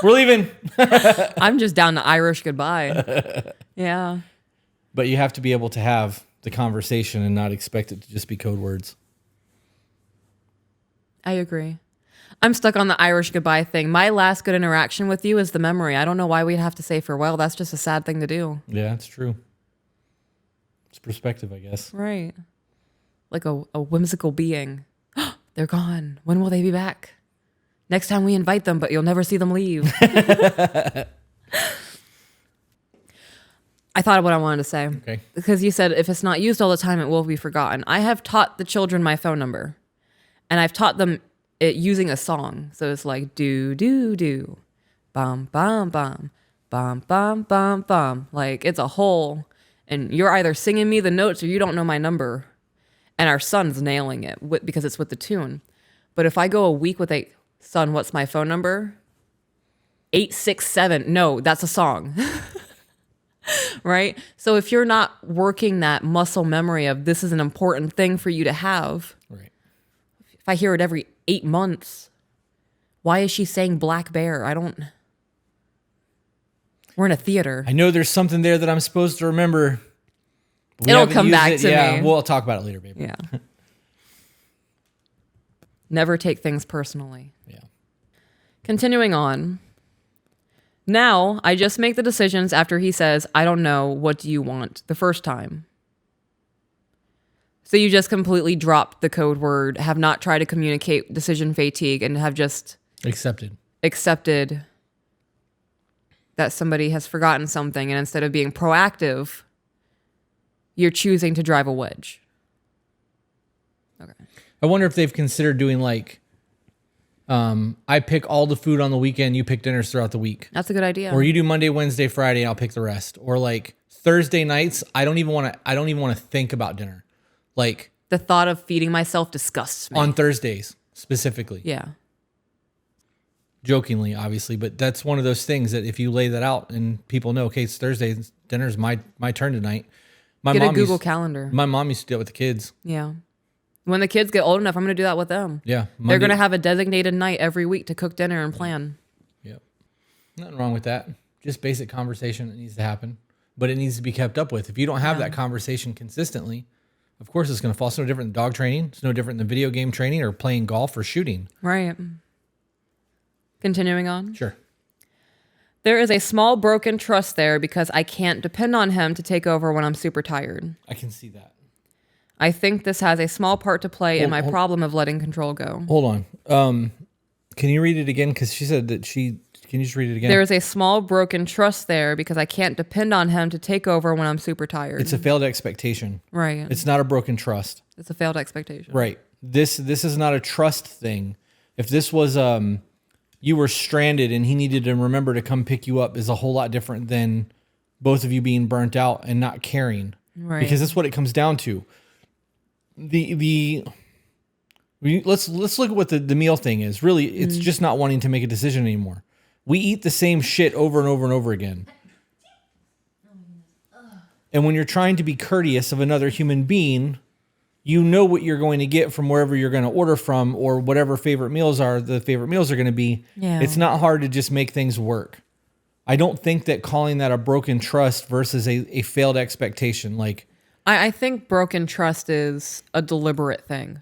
We're leaving. I'm just down to Irish goodbye. Yeah. But you have to be able to have the conversation and not expect it to just be code words. I agree. I'm stuck on the Irish goodbye thing. My last good interaction with you is the memory. I don't know why we'd have to say farewell. That's just a sad thing to do. Yeah, that's true. It's perspective, I guess. Right. Like a whimsical being. They're gone. When will they be back? Next time we invite them, but you'll never see them leave. I thought of what I wanted to say. Okay. Because you said if it's not used all the time, it will be forgotten. I have taught the children my phone number. And I've taught them it using a song. So it's like do, do, do. Bum, bum, bum. Bum, bum, bum, bum. Like it's a whole... And you're either singing me the notes or you don't know my number. And our son's nailing it because it's with the tune. But if I go a week with son, what's my phone number? 867. No, that's a song. Right? So if you're not working that muscle memory of this is an important thing for you to have. Right. If I hear it every 8 months, why is she saying black bear? We're in a theater. I know there's something there that I'm supposed to remember. It'll come back to me. Yeah, we'll talk about it later, baby. Yeah. Never take things personally. Yeah. Continuing on. Now, I just make the decisions after he says, I don't know, what do you want, the first time. So you just completely dropped the code word, have not tried to communicate decision fatigue, and have just accepted that somebody has forgotten something, and instead of being proactive, you're choosing to drive a wedge. Okay. I wonder if they've considered doing like, I pick all the food on the weekend, you pick dinners throughout the week. That's a good idea. Or you do Monday, Wednesday, Friday, I'll pick the rest. Or like Thursday nights, I don't even want to think about dinner. Like the thought of feeding myself disgusts me. On Thursdays specifically. Yeah. Jokingly, obviously, but that's one of those things that if you lay that out and people know, okay, it's Thursday, dinner's my turn tonight. Get a Google Calendar. My mom used to do it with the kids. Yeah. When the kids get old enough, I'm going to do that with them. Yeah. They're going to have a designated night every week to cook dinner and plan. Yep. Nothing wrong with that. Just basic conversation that needs to happen, but it needs to be kept up with. If you don't have that conversation consistently, of course it's going to fall. It's no different than dog training. It's no different than video game training or playing golf or shooting. Right. Continuing on. Sure. There is a small broken trust there because I can't depend on him to take over when I'm super tired. I can see that. I think this has a small part to play in my problem of letting control go. Hold on. Can you read it again? Because she said that can you just read it again? There is a small broken trust there because I can't depend on him to take over when I'm super tired. It's a failed expectation. Right. It's not a broken trust. It's a failed expectation. Right. This is not a trust thing. If this was you were stranded and he needed to remember to come pick you up, is a whole lot different than both of you being burnt out and not caring. Right. Because that's what it comes down to. Let's look at what the meal thing is. Really, it's just not wanting to make a decision anymore. We eat the same shit over and over and over again. And when you're trying to be courteous of another human being, you know what you're going to get from wherever you're going to order from, or whatever favorite meals are going to be. Yeah. It's not hard to just make things work. I don't think that calling that a broken trust versus a failed expectation, like, I think broken trust is a deliberate thing,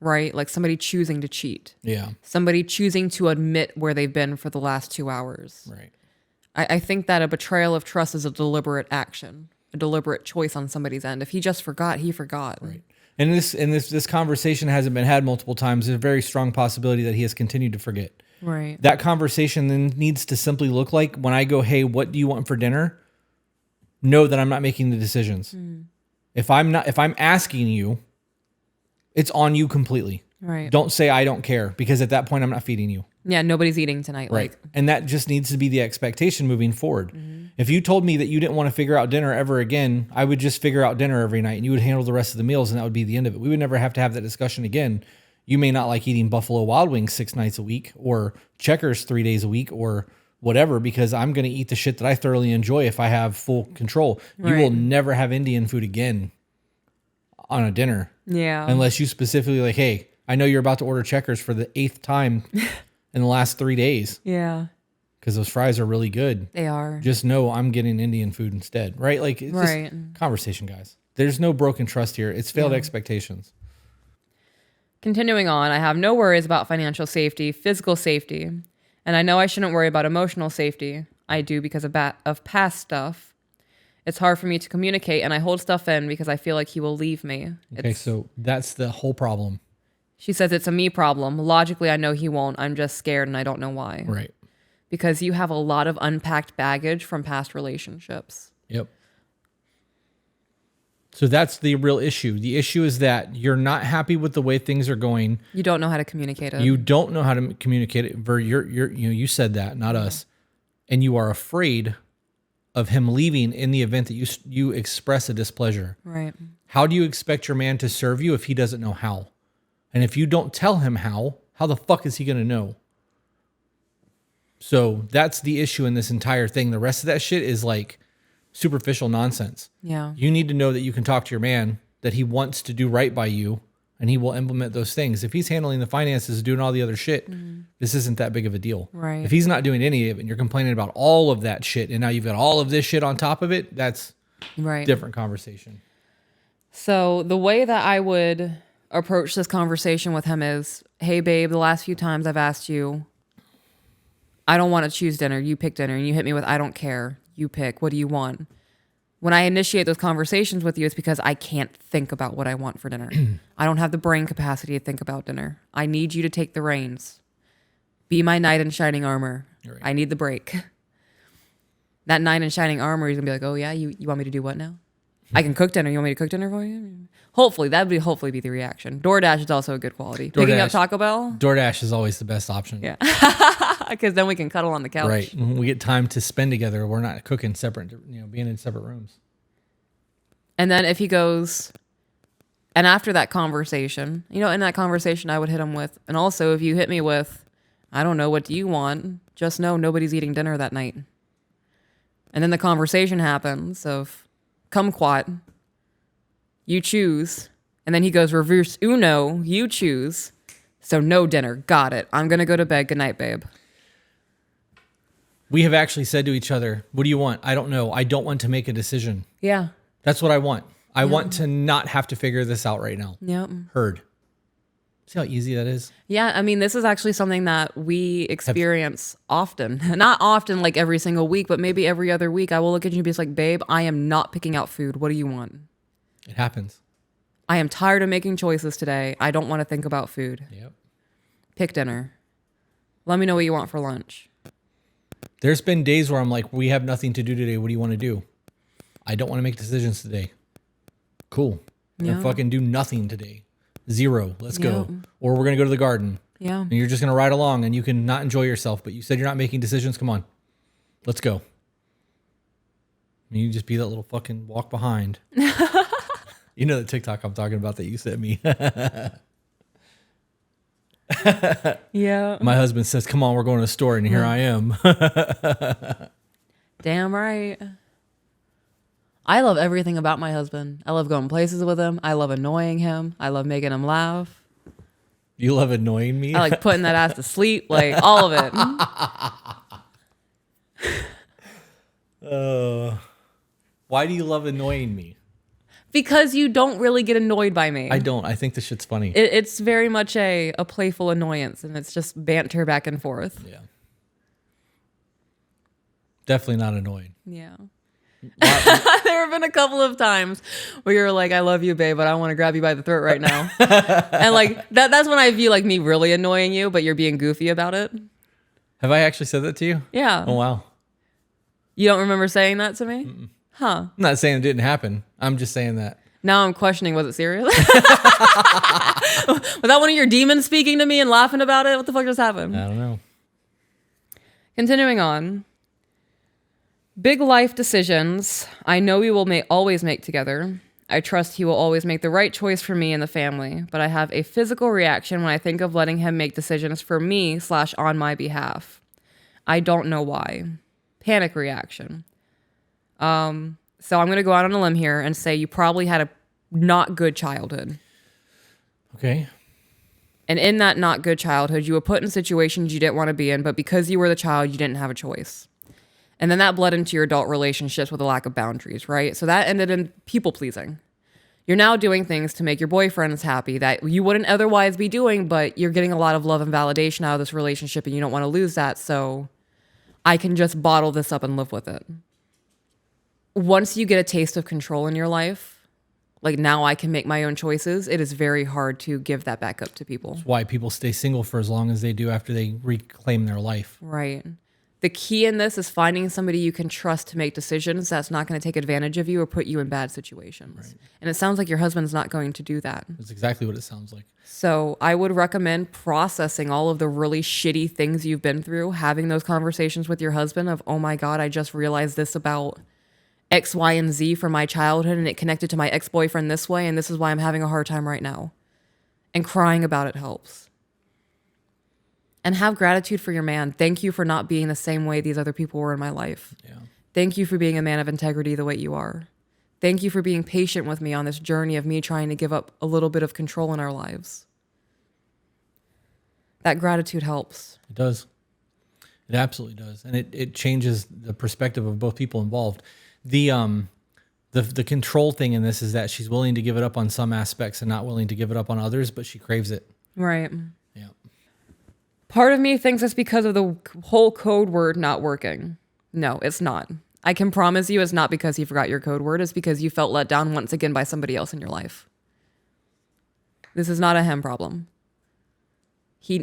right? Like somebody choosing to cheat. Yeah. Somebody choosing to admit where they've been for the last 2 hours. Right. I think that a betrayal of trust is a deliberate action, a deliberate choice on somebody's end. If he just forgot, he forgot. Right. And this conversation hasn't been had multiple times. There's a very strong possibility that he has continued to forget. Right. That conversation then needs to simply look like, when I go, hey, what do you want for dinner? Know that I'm not making the decisions. If I'm asking you, it's on you completely. Right. Don't say I don't care, because at that point I'm not feeding you. Yeah, nobody's eating tonight. Right. And that just needs to be the expectation moving forward. If you told me that you didn't want to figure out dinner ever again, I would just figure out dinner every night and you would handle the rest of the meals, and that would be the end of it. We would never have to have that discussion again. You may not like eating Buffalo Wild Wings 6 nights a week, or Checkers 3 days a week, or whatever, because I'm going to eat the shit that I thoroughly enjoy if I have full control. Right. You will never have Indian food again on a dinner. Yeah. Unless you specifically like, hey, I know you're about to order Checkers for the 8th time in the last 3 days. Yeah. Because those fries are really good. They are. Just know I'm getting Indian food instead, right? Like, it's just conversation, guys. There's no broken trust here. It's failed expectations. Continuing on, I have no worries about financial safety, physical safety, and I know I shouldn't worry about emotional safety. I do because of past stuff. It's hard for me to communicate, and I hold stuff in because I feel like he will leave me. Okay, so that's the whole problem. She says it's a me problem. Logically, I know he won't. I'm just scared, and I don't know why. Right. Because you have a lot of unpacked baggage from past relationships. Yep. So that's the real issue. The issue is that you're not happy with the way things are going. You don't know how to communicate it. You don't know how to communicate it. You said that, not us. And you are afraid of him leaving in the event that you express a displeasure. Right. How do you expect your man to serve you if he doesn't know how? And if you don't tell him how the fuck is he going to know? So that's the issue in this entire thing. The rest of that shit is like superficial nonsense. Yeah. You need to know that you can talk to your man, that he wants to do right by you, and he will implement those things. If he's handling the finances, doing all the other shit, this isn't that big of a deal. Right. If he's not doing any of it and you're complaining about all of that shit, and now you've got all of this shit on top of it, that's different conversation. So the way that I would approach this conversation with him is, hey babe, the last few times I've asked you, I don't want to choose dinner. You pick dinner. And you hit me with, I don't care. You pick. What do you want? When I initiate those conversations with you, it's because I can't think about what I want for dinner. I don't have the brain capacity to think about dinner. I need you to take the reins. Be my knight in shining armor. Right. I need the break. That knight in shining armor, he's going to be like, oh, yeah, you want me to do what now? I can cook dinner. You want me to cook dinner for you? Hopefully, that would hopefully be the reaction. DoorDash is also a good quality. Picking up Taco Bell? DoorDash is always the best option. Yeah. Because then we can cuddle on the couch. Right. When we get time to spend together. We're not cooking separate, being in separate rooms. And then if he goes, and after that conversation, in that conversation, I would hit him with, and also if you hit me with, I don't know, what do you want? Just know nobody's eating dinner that night. And then the conversation happens of, kumquat, you choose. And then he goes, reverse uno, you choose. So no dinner. Got it. I'm going to go to bed. Good night, babe. We have actually said to each other, what do you want? I don't know. I don't want to make a decision. Yeah. That's what I want. I want to not have to figure this out right now. Yep. Heard. See how easy that is? Yeah. I mean, this is actually something that we experience often. Not often, like every single week, but maybe every other week. I will look at you and be like, babe, I am not picking out food. What do you want? It happens. I am tired of making choices today. I don't want to think about food. Yep. Pick dinner. Let me know what you want for lunch. There's been days where I'm like, we have nothing to do today. What do you want to do? I don't want to make decisions today. Cool. We're going to fucking do nothing today. Zero. Let's go. Or we're going to go to the garden. Yeah. And you're just going to ride along and you can not enjoy yourself, but you said you're not making decisions. Come on. Let's go. And you just be that little fucking walk behind. You know the TikTok I'm talking about that you sent me. Yeah. My husband says, come on, we're going to the store. And here I am. Damn right. I love everything about my husband. I love going places with him. I love annoying him. I love making him laugh. You love annoying me? I like putting that ass to sleep. Like all of it. Why do you love annoying me? Because you don't really get annoyed by me. I don't. I think this shit's funny. It's very much a playful annoyance, and it's just banter back and forth. Yeah. Definitely not annoying. Yeah. There have been a couple of times where you're like, I love you, babe, but I want to grab you by the throat right now. And like that's when I view like me really annoying you, but you're being goofy about it. Have I actually said that to you? Yeah. Oh, wow. You don't remember saying that to me? Mm-mm. Huh. I'm not saying it didn't happen. I'm just saying that. Now I'm questioning, was it serious? Was that one of your demons speaking to me and laughing about it? What the fuck just happened? I don't know. Continuing on. Big life decisions I know we will always make together. I trust he will always make the right choice for me and the family, but I have a physical reaction when I think of letting him make decisions for me / on my behalf. I don't know why. Panic reaction. So I'm going to go out on a limb here and say you probably had a not good childhood. Okay. And in that not good childhood, you were put in situations you didn't want to be in, but because you were the child, you didn't have a choice. And then that bled into your adult relationships with a lack of boundaries, right? So that ended in people pleasing. You're now doing things to make your boyfriends happy that you wouldn't otherwise be doing, but you're getting a lot of love and validation out of this relationship and you don't want to lose that. So I can just bottle this up and live with it. Once you get a taste of control in your life, like now I can make my own choices, it is very hard to give that back up to people. That's why people stay single for as long as they do after they reclaim their life. Right. The key in this is finding somebody you can trust to make decisions that's not going to take advantage of you or put you in bad situations. Right. And it sounds like your husband's not going to do that. That's exactly what it sounds like. So I would recommend processing all of the really shitty things you've been through, having those conversations with your husband of, oh my God, I just realized this about X, Y, and Z from my childhood and it connected to my ex-boyfriend this way and this is why I'm having a hard time right now. And crying about it helps. And have gratitude for your man. Thank you for not being the same way these other people were in my life. Yeah. Thank you for being a man of integrity the way you are. Thank you for being patient with me on this journey of me trying to give up a little bit of control in our lives. That gratitude helps. It does. It absolutely does. And it changes the perspective of both people involved. The control thing in this is that she's willing to give it up on some aspects and not willing to give it up on others, but she craves it. Right. Yeah. Part of me thinks it's because of the whole code word not working. No, it's not. I can promise you it's not because he forgot your code word. It's because you felt let down once again by somebody else in your life. This is not a him problem.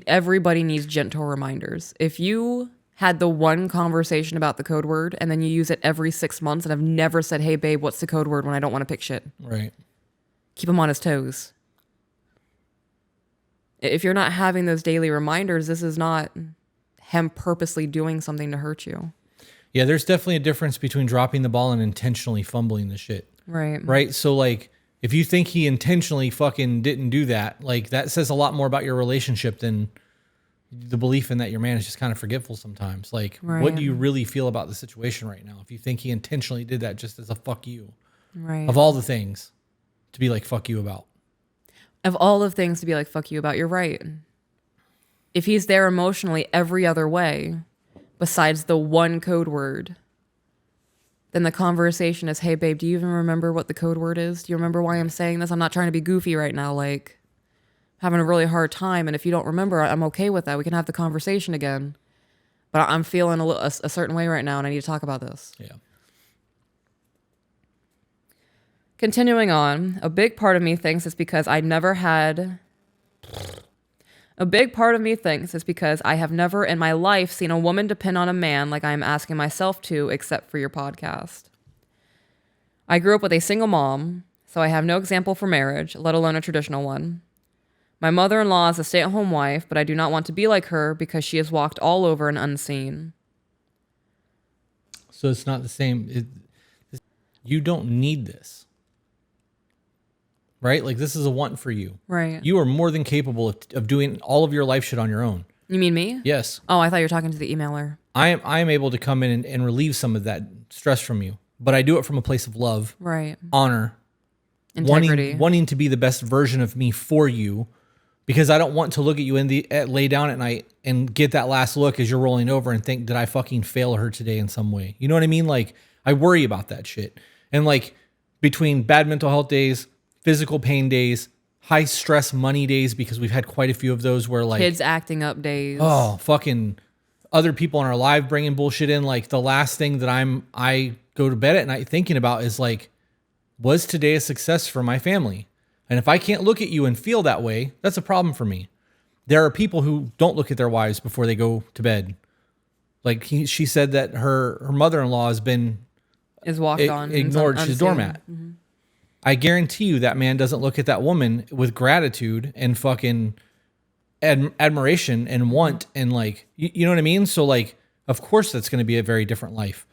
Everybody needs gentle reminders. If you had the one conversation about the code word and then you use it every 6 months and have never said, hey, babe, what's the code word when I don't want to pick shit? Right. Keep him on his toes. If you're not having those daily reminders, this is not him purposely doing something to hurt you. Yeah, there's definitely a difference between dropping the ball and intentionally fumbling the shit. Right. Right? So, like, if you think he intentionally fucking didn't do that, like, that says a lot more about your relationship than the belief in that your man is just kind of forgetful sometimes. Like, what do you really feel about the situation right now? If you think he intentionally did that just as a fuck you. Right. Of all the things to be like, fuck you about. Of all of things to be like, fuck you about, you're right. If he's there emotionally every other way, besides the one code word, then the conversation is, hey, babe, do you even remember what the code word is? Do you remember why I'm saying this? I'm not trying to be goofy right now. Like, having a really hard time. And if you don't remember, I'm okay with that. We can have the conversation again. But I'm feeling a certain way right now, and I need to talk about this. Yeah. Continuing on, a big part of me thinks it's because I have never in my life seen a woman depend on a man like I am asking myself to, except for your podcast. I grew up with a single mom, so I have no example for marriage, let alone a traditional one. My mother-in-law is a stay-at-home wife, but I do not want to be like her because she has walked all over and unseen. So it's not the same. You don't need this. Right? Like, this is a want for you. Right. You are more than capable of doing all of your life shit on your own. You mean me? Yes. Oh, I thought you were talking to the emailer. I am able to come in and relieve some of that stress from you. But I do it from a place of love, right, honor, integrity, wanting to be the best version of me for you, because I don't want to look at you lay down at night and get that last look as you're rolling over and think, did I fucking fail her today in some way? You know what I mean? Like, I worry about that shit. And like, between bad mental health days, physical pain days, high stress money days, because we've had quite a few of those where, like, kids acting up days. Oh, fucking other people in our life bringing bullshit in. Like, the last thing that I go to bed at night thinking about is like, was today a success for my family? And if I can't look at you and feel that way, that's a problem for me. There are people who don't look at their wives before they go to bed. Like, she said that her mother-in-law is walked on, ignored. She's a doormat. Mm-hmm. I guarantee you that man doesn't look at that woman with gratitude and fucking admiration and want and, like, you know what I mean? So, like, of course that's going to be a very different life.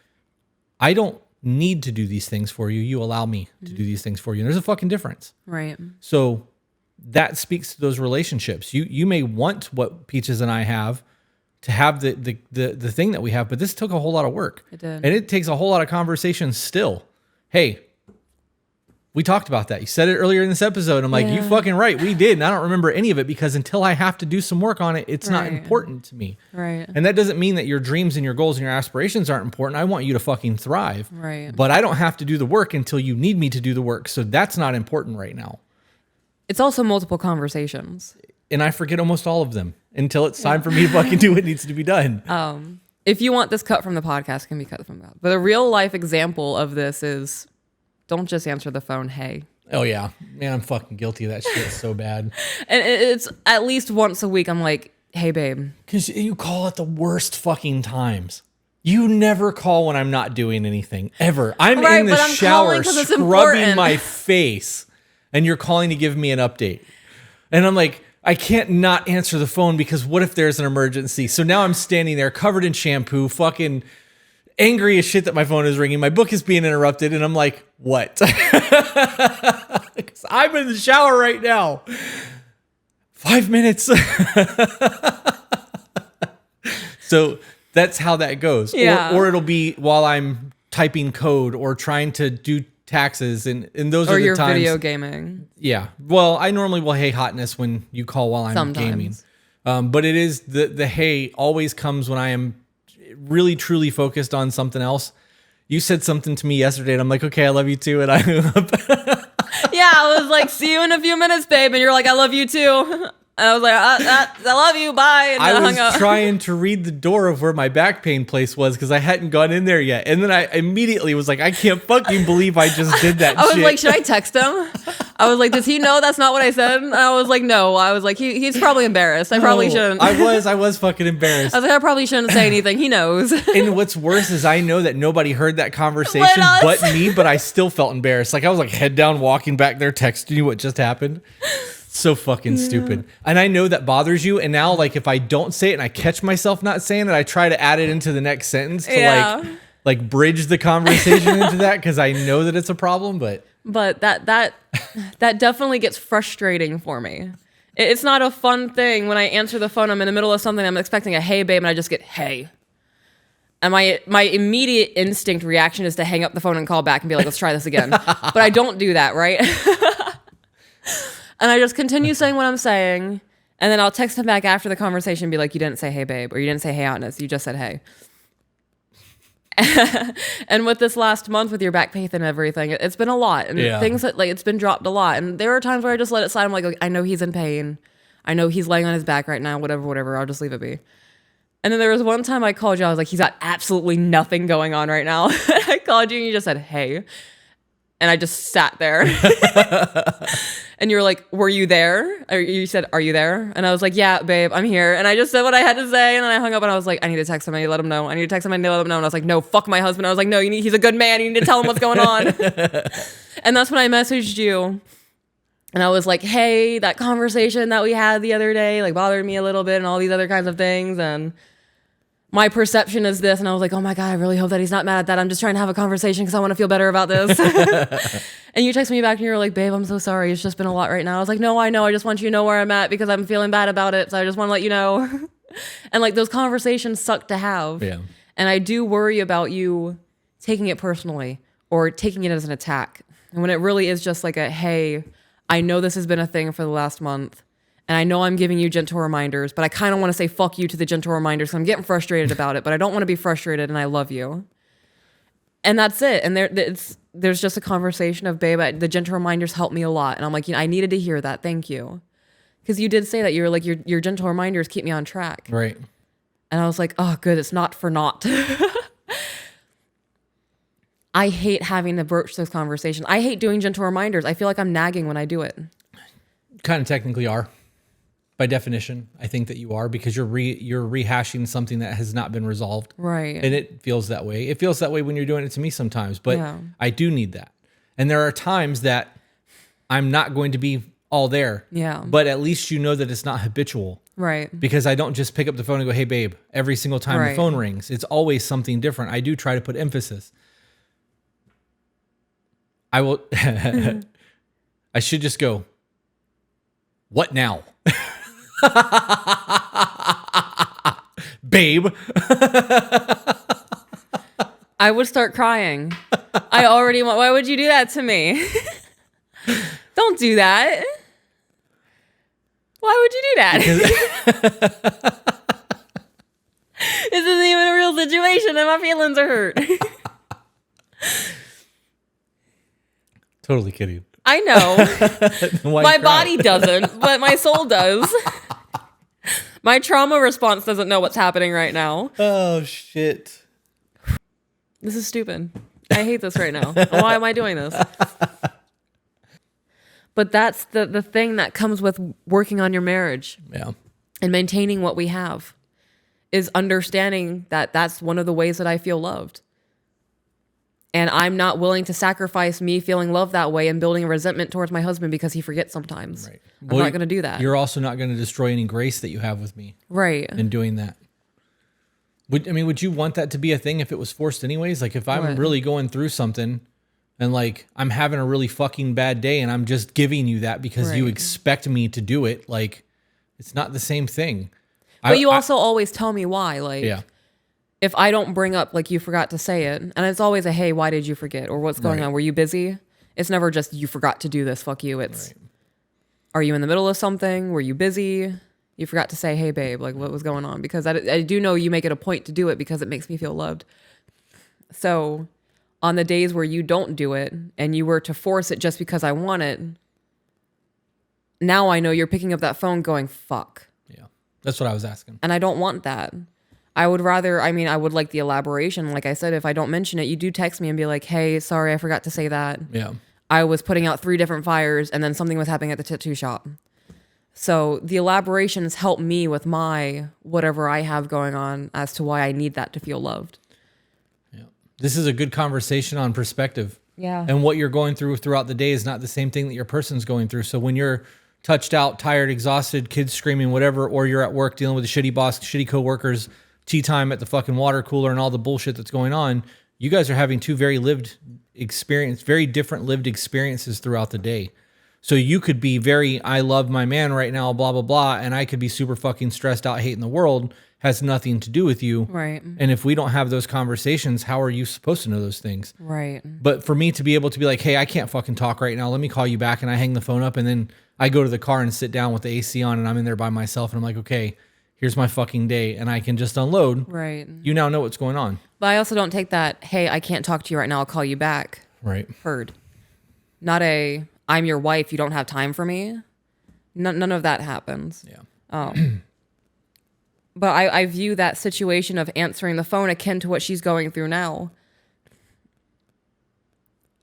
I don't need to do these things for you. You allow me to do these things for you. And there's a fucking difference. Right. So that speaks to those relationships. You may want what Peaches and I have to have the thing that we have, but this took a whole lot of work. It did. And it takes a whole lot of conversation still. Hey, we talked about that. You said it earlier in this episode. I'm like, you fucking right. We did. And I don't remember any of it because until I have to do some work on it, it's not important to me. Right. And that doesn't mean that your dreams and your goals and your aspirations aren't important. I want you to fucking thrive. Right. But I don't have to do the work until you need me to do the work. So that's not important right now. It's also multiple conversations. And I forget almost all of them until it's time for me to fucking do what needs to be done. If you want this cut from the podcast, it can be cut from that. But a real life example of this is, don't just answer the phone, hey. Oh, yeah. Man, I'm fucking guilty of that shit so bad. And it's at least once a week, I'm like, hey, babe. Because you call at the worst fucking times. You never call when I'm not doing anything, ever. I'm in the shower scrubbing my face, and you're calling to give me an update. And I'm like, I can't not answer the phone because what if there's an emergency? So now I'm standing there covered in shampoo, fucking angry as shit that my phone is ringing. My book is being interrupted. And I'm like, what? 'Cause I'm in the shower right now. 5 minutes. So that's how that goes. Yeah. Or it'll be while I'm typing code or trying to do taxes. And those are the times. Or you're video gaming. Yeah. Well, I normally will hey hotness when you call while I'm gaming. But it is the hey always comes when I am really truly focused on something else. You said something to me yesterday and I'm like, okay, I love you too. And I hung up. Yeah, I was like, see you in a few minutes, babe. And you're like, I love you too. And I was like, I love you, bye. And I hung was up. trying to read the door of where my back pain place was because I hadn't gone in there yet. And then I immediately was like, I can't fucking believe I just did that I was shit. like, should I text him? I was like, does he know that's not what I said? And I was like, no. I was like, he's probably embarrassed. I probably shouldn't. I was fucking embarrassed. I was like, I probably shouldn't say anything. He knows. And what's worse is I know that nobody heard that conversation but me, but I still felt embarrassed. Like I was like head down walking back there texting you what just happened. So fucking stupid. And I know that bothers you. And now like if I don't say it and I catch myself not saying it, I try to add it into the next sentence to like bridge the conversation into that because I know that it's a problem. But that definitely gets frustrating for me. It's not a fun thing when I answer the phone. I'm in the middle of something. I'm expecting a hey babe, and I just get hey. And my immediate instinct reaction is to hang up the phone and call back and be like, let's try this again. But I don't do that, right? And I just continue saying what I'm saying. And then I'll text him back after the conversation and be like, you didn't say hey, babe. Or you didn't say hey, hotness. You just said hey. And with this last month with your back pain and everything, it's been a lot. And things that like, it's been dropped a lot. And there are times where I just let it slide. I'm like, I know he's in pain. I know he's laying on his back right now. Whatever. I'll just leave it be. And then there was one time I called you. I was like, he's got absolutely nothing going on right now. I called you and you just said, hey. And I just sat there. And you were like, were you there? Or you said, are you there? And I was like, yeah, babe, I'm here. And I just said what I had to say. And then I hung up and I was like, I need to text him. I need to let him know. I need to text him. I need to let him know. And I was like, no, fuck my husband. I was like, no, he's a good man. You need to tell him what's going on. And that's when I messaged you. And I was like, hey, that conversation that we had the other day, like bothered me a little bit and all these other kinds of things. And my perception is this. And I was like, oh my God, I really hope that he's not mad at that. I'm just trying to have a conversation because I want to feel better about this. And you text me back and you were like, babe, I'm so sorry. It's just been a lot right now. I was like, no, I know. I just want you to know where I'm at because I'm feeling bad about it. So I just want to let you know. And like those conversations suck to have. Yeah. And I do worry about you taking it personally or taking it as an attack. And when it really is just like a, hey, I know this has been a thing for the last month. And I know I'm giving you gentle reminders, but I kind of want to say fuck you to the gentle reminders. So I'm getting frustrated about it, but I don't want to be frustrated and I love you. And that's it. And there's just a conversation of, babe, the gentle reminders help me a lot. And I'm like, I needed to hear that. Thank you. Because you did say that. You were like, your gentle reminders keep me on track. Right. And I was like, oh, good. It's not for naught. I hate having to broach those conversations. I hate doing gentle reminders. I feel like I'm nagging when I do it. Kind of technically are. By definition, I think that you are because you're rehashing something that has not been resolved. Right. And it feels that way. It feels that way when you're doing it to me sometimes, but yeah. I do need that. And there are times that I'm not going to be all there. Yeah. But at least you know that it's not habitual. Right. Because I don't just pick up the phone and go, hey, babe, every single time the phone rings. It's always something different. I do try to put emphasis. I will. I should just go, what now? Babe. I would start crying. Why would you do that to me? Don't do that. Why would you do that? This isn't even a real situation and my feelings are hurt. Totally kidding. I know. My body doesn't, but my soul does. My trauma response doesn't know what's happening right now. Oh, shit. This is stupid. I hate this right now. Why am I doing this? But that's the thing that comes with working on your marriage. Yeah. And maintaining what we have is understanding that that's one of the ways that I feel loved. And I'm not willing to sacrifice me feeling loved that way and building a resentment towards my husband because he forgets sometimes. Right. I'm not going to do that. You're also not going to destroy any grace that you have with me. Right. In doing that. Would you want that to be a thing if it was forced anyways? Like if I'm really going through something and like I'm having a really fucking bad day and I'm just giving you that because you expect me to do it, like it's not the same thing. But you also always tell me why. Like, yeah. If I don't bring up, like, you forgot to say it, and it's always a, hey, why did you forget? Or what's going on? Were you busy? It's never just, you forgot to do this, fuck you. It's, are you in the middle of something? Were you busy? You forgot to say, hey, babe, like, what was going on? Because I do know you make it a point to do it because it makes me feel loved. So on the days where you don't do it, and you were to force it just because I want it, now I know you're picking up that phone going, fuck. Yeah. That's what I was asking. And I don't want that. I would rather, I would like the elaboration. Like I said, if I don't mention it, you do text me and be like, hey, sorry, I forgot to say that. Yeah. I was putting out 3 different fires and then something was happening at the tattoo shop. So the elaborations help me with my whatever I have going on as to why I need that to feel loved. Yeah. This is a good conversation on perspective. Yeah. And what you're going through throughout the day is not the same thing that your person's going through. So when you're touched out, tired, exhausted, kids screaming, whatever, or you're at work dealing with a shitty boss, shitty coworkers, tea time at the fucking water cooler and all the bullshit that's going on, you guys are having 2 very different lived experiences throughout the day. So you could be very, I love my man right now, blah, blah, blah. And I could be super fucking stressed out, hating the world. Has nothing to do with you. Right. And if we don't have those conversations, how are you supposed to know those things? Right. But for me to be able to be like, hey, I can't fucking talk right now. Let me call you back. And I hang the phone up and then I go to the car and sit down with the AC on and I'm in there by myself. And I'm like, okay, here's my fucking day. And I can just unload. Right. You now know what's going on. But I also don't take that, hey, I can't talk to you right now, I'll call you back. Right. Heard. Not a, I'm your wife, you don't have time for me. None of that happens. Yeah. But I view that situation of answering the phone akin to what she's going through now.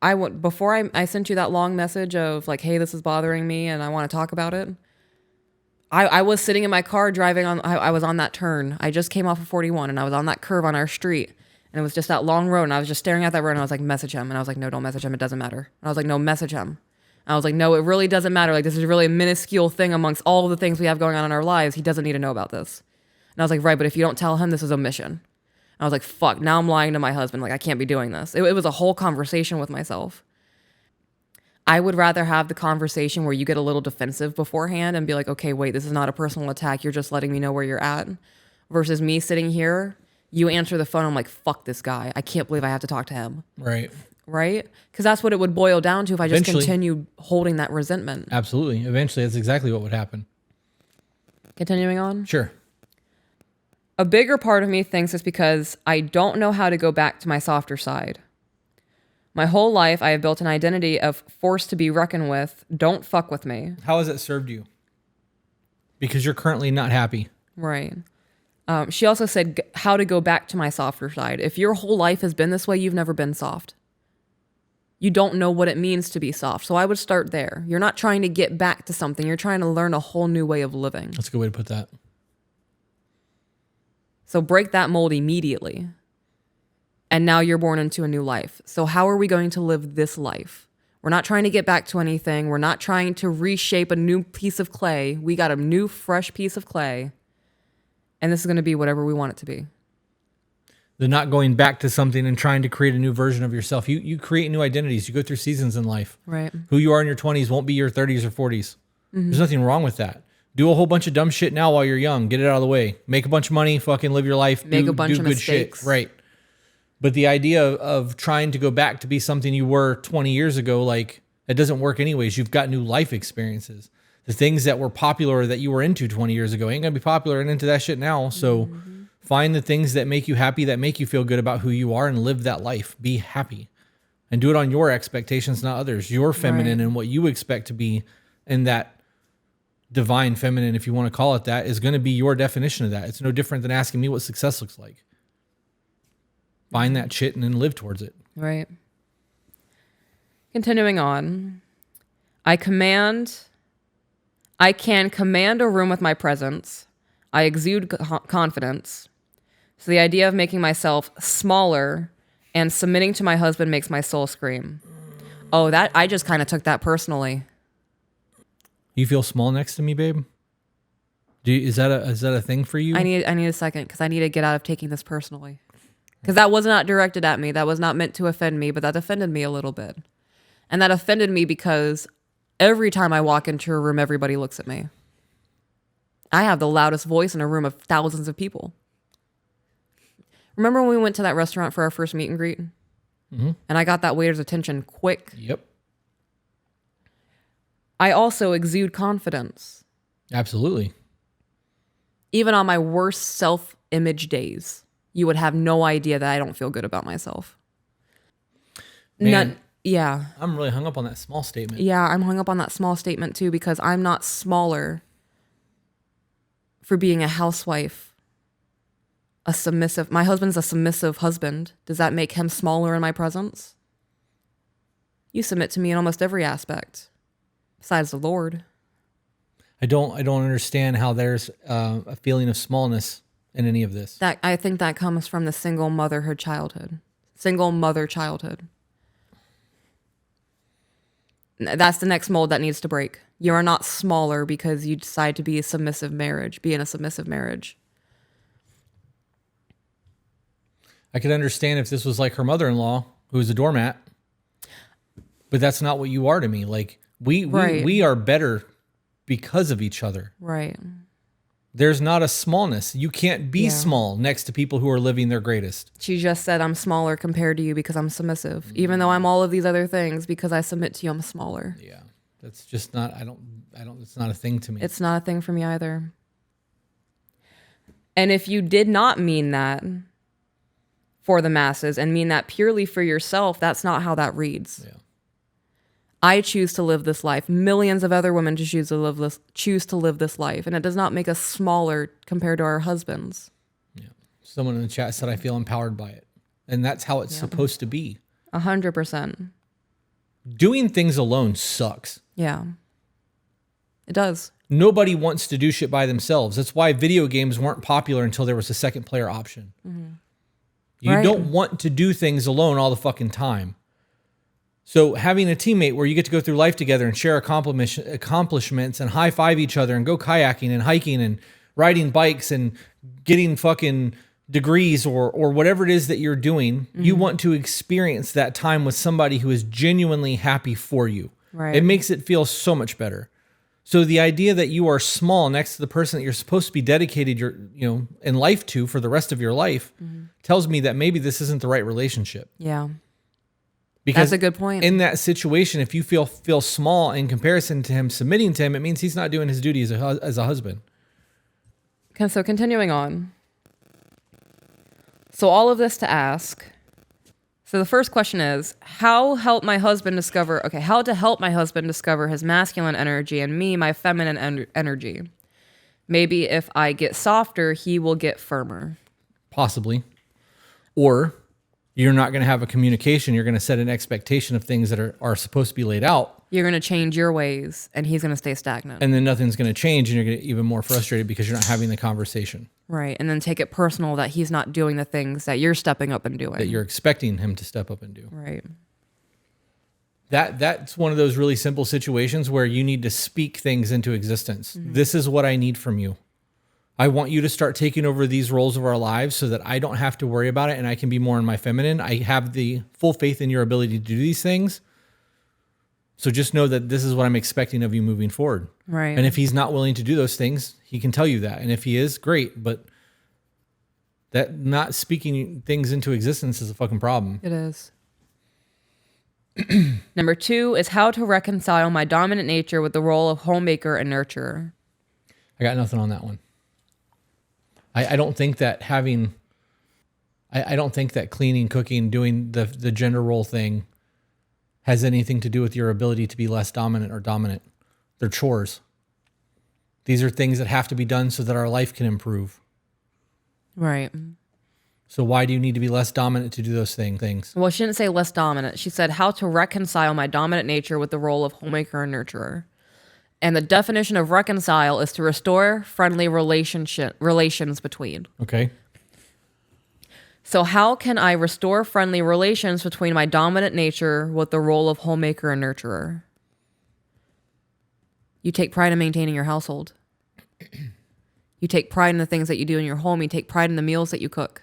Before I sent you that long message of like, hey, this is bothering me and I want to talk about it. I was sitting in my car driving I was on that turn. I just came off of 41 and I was on that curve on our street. And it was just that long road and I was just staring at that road and I was like, message him. And I was like, no, don't message him. It doesn't matter. And I was like, no, message him. And I was like, no, it really doesn't matter. Like, this is really a minuscule thing amongst all of the things we have going on in our lives. He doesn't need to know about this. And I was like, right, but if you don't tell him, this is omission. And I was like, fuck, now I'm lying to my husband. Like, I can't be doing this. It was a whole conversation with myself. I would rather have the conversation where you get a little defensive beforehand and be like, okay, wait, this is not a personal attack. You're just letting me know where you're at. Versus me sitting here, you answer the phone, I'm like, fuck this guy. I can't believe I have to talk to him. Right. Right? Because that's what it would boil down to if I just continued holding that resentment. Absolutely. Eventually, that's exactly what would happen. Continuing on? Sure. A bigger part of me thinks it's because I don't know how to go back to my softer side. My whole life, I have built an identity of forced to be reckoned with. Don't fuck with me. How has it served you? Because you're currently not happy. Right. She also said how to go back to my softer side. If your whole life has been this way, you've never been soft. You don't know what it means to be soft. So I would start there. You're not trying to get back to something. You're trying to learn a whole new way of living. That's a good way to put that. So break that mold immediately. And now you're born into a new life. So how are we going to live this life? We're not trying to get back to anything. We're not trying to reshape a new piece of clay. We got a new, fresh piece of clay. And this is going to be whatever we want it to be. The not going back to something and trying to create a new version of yourself. You create new identities. You go through seasons in life. Right. Who you are in your 20s won't be your 30s or 40s. There's nothing wrong with that. Do a whole bunch of dumb shit now while you're young. Get it out of the way. Make a bunch of money. Fucking live your life. Make a bunch of good mistakes. Shit. Right. But the idea of trying to go back to be something you were 20 years ago, like, it doesn't work anyways. You've got new life experiences. The things that were popular that you were into 20 years ago ain't going to be popular and into that shit now. So find the things that make you happy, that make you feel good about who you are, and live that life. Be happy. And do it on your expectations, not others. Your feminine and what you expect to be, and that divine feminine, if you want to call it that, is going to be your definition of that. It's no different than asking me what success looks like. Find that shit and then live towards it. Right. Continuing on. I can command a room with my presence. I exude confidence. So the idea of making myself smaller and submitting to my husband makes my soul scream. Oh, that I just kind of took that personally. You feel small next to me, babe? Is that a thing for you? I need a second because I need to get out of taking this personally. Because that was not directed at me. That was not meant to offend me, but that offended me a little bit. And that offended me because every time I walk into a room, everybody looks at me. I have the loudest voice in a room of thousands of people. Remember when we went to that restaurant for our first meet and greet? Mm-hmm. And I got that waiter's attention quick? Yep. I also exude confidence. Absolutely. Even on my worst self-image days, you would have no idea that I don't feel good about myself. Man, Yeah. I'm really hung up on that small statement. Yeah, I'm hung up on that small statement too, because I'm not smaller for being a housewife, my husband's a submissive husband. Does that make him smaller in my presence? You submit to me in almost every aspect, besides the Lord. I don't understand how there's a feeling of smallness in any of this. I think that comes from the single mother childhood. That's the next mold that needs to break. You are not smaller because you decide to be in a submissive marriage. I could understand if this was like her mother-in-law, who was a doormat, but that's not what you are to me. Like we are better because of each other. Right. There's not a smallness. You can't be small next to people who are living their greatest. She just said I'm smaller compared to you because I'm submissive. Even though I'm all of these other things, because I submit to you, I'm smaller. Yeah. That's just not, it's not a thing to me. It's not a thing for me either. And if you did not mean that for the masses and mean that purely for yourself, that's not how that reads. Yeah. I choose to live this life. Millions of other women choose to live this life. And it does not make us smaller compared to our husbands. Yeah. Someone in the chat said, I feel empowered by it. And that's how it's supposed to be. 100%. Doing things alone sucks. Yeah. It does. Nobody wants to do shit by themselves. That's why video games weren't popular until there was a second player option. Mm-hmm. You don't want to do things alone all the fucking time. So having a teammate where you get to go through life together and share accomplishments and high five each other and go kayaking and hiking and riding bikes and getting fucking degrees or whatever it is that you're doing, you want to experience that time with somebody who is genuinely happy for you. Right. It makes it feel so much better. So the idea that you are small next to the person that you're supposed to be dedicated in life to for the rest of your life tells me that maybe this isn't the right relationship. Yeah. Because that's a good point. In that situation, if you feel small in comparison to him submitting to him, it means he's not doing his duty as a husband. Okay, so continuing on. So all of this to ask. So the first question is, how to help my husband discover his masculine energy and me, my feminine energy. Maybe if I get softer, he will get firmer. Possibly. Or you're not going to have a communication. You're going to set an expectation of things that are supposed to be laid out. You're going to change your ways and he's going to stay stagnant. And then nothing's going to change and you're going to get even more frustrated because you're not having the conversation. Right. And then take it personal that he's not doing the things that you're stepping up and doing. That you're expecting him to step up and do. Right. That's one of those really simple situations where you need to speak things into existence. Mm-hmm. This is what I need from you. I want you to start taking over these roles of our lives so that I don't have to worry about it and I can be more in my feminine. I have the full faith in your ability to do these things. So just know that this is what I'm expecting of you moving forward. Right. And if he's not willing to do those things, he can tell you that. And if he is, great. But that not speaking things into existence is a fucking problem. It is. Number 2 is how to reconcile my dominant nature with the role of homemaker and nurturer. I got nothing on that one. I don't think that I don't think that cleaning, cooking, doing the gender role thing has anything to do with your ability to be less dominant or dominant. They're chores. These are things that have to be done so that our life can improve. Right. So why do you need to be less dominant to do those things? Well, she didn't say less dominant. She said how to reconcile my dominant nature with the role of homemaker and nurturer. And the definition of reconcile is to restore friendly relations between. Okay. So how can I restore friendly relations between my dominant nature with the role of homemaker and nurturer? You take pride in maintaining your household. You take pride in the things that you do in your home. You take pride in the meals that you cook.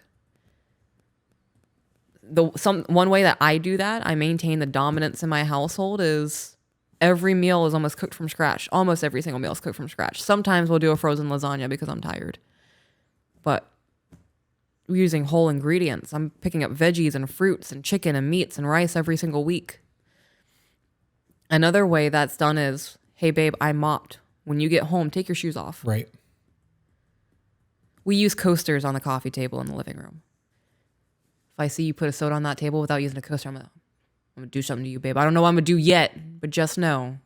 One way that I do that, I maintain the dominance in my household, is every meal is almost cooked from scratch. Almost every single meal is cooked from scratch. Sometimes we'll do a frozen lasagna because I'm tired. But we're using whole ingredients. I'm picking up veggies and fruits and chicken and meats and rice every single week. Another way that's done is, hey, babe, I mopped. When you get home, take your shoes off. Right. We use coasters on the coffee table in the living room. If I see you put a soda on that table without using a coaster, I'm I'm going to do something to you, babe. I don't know what I'm going to do yet, but just know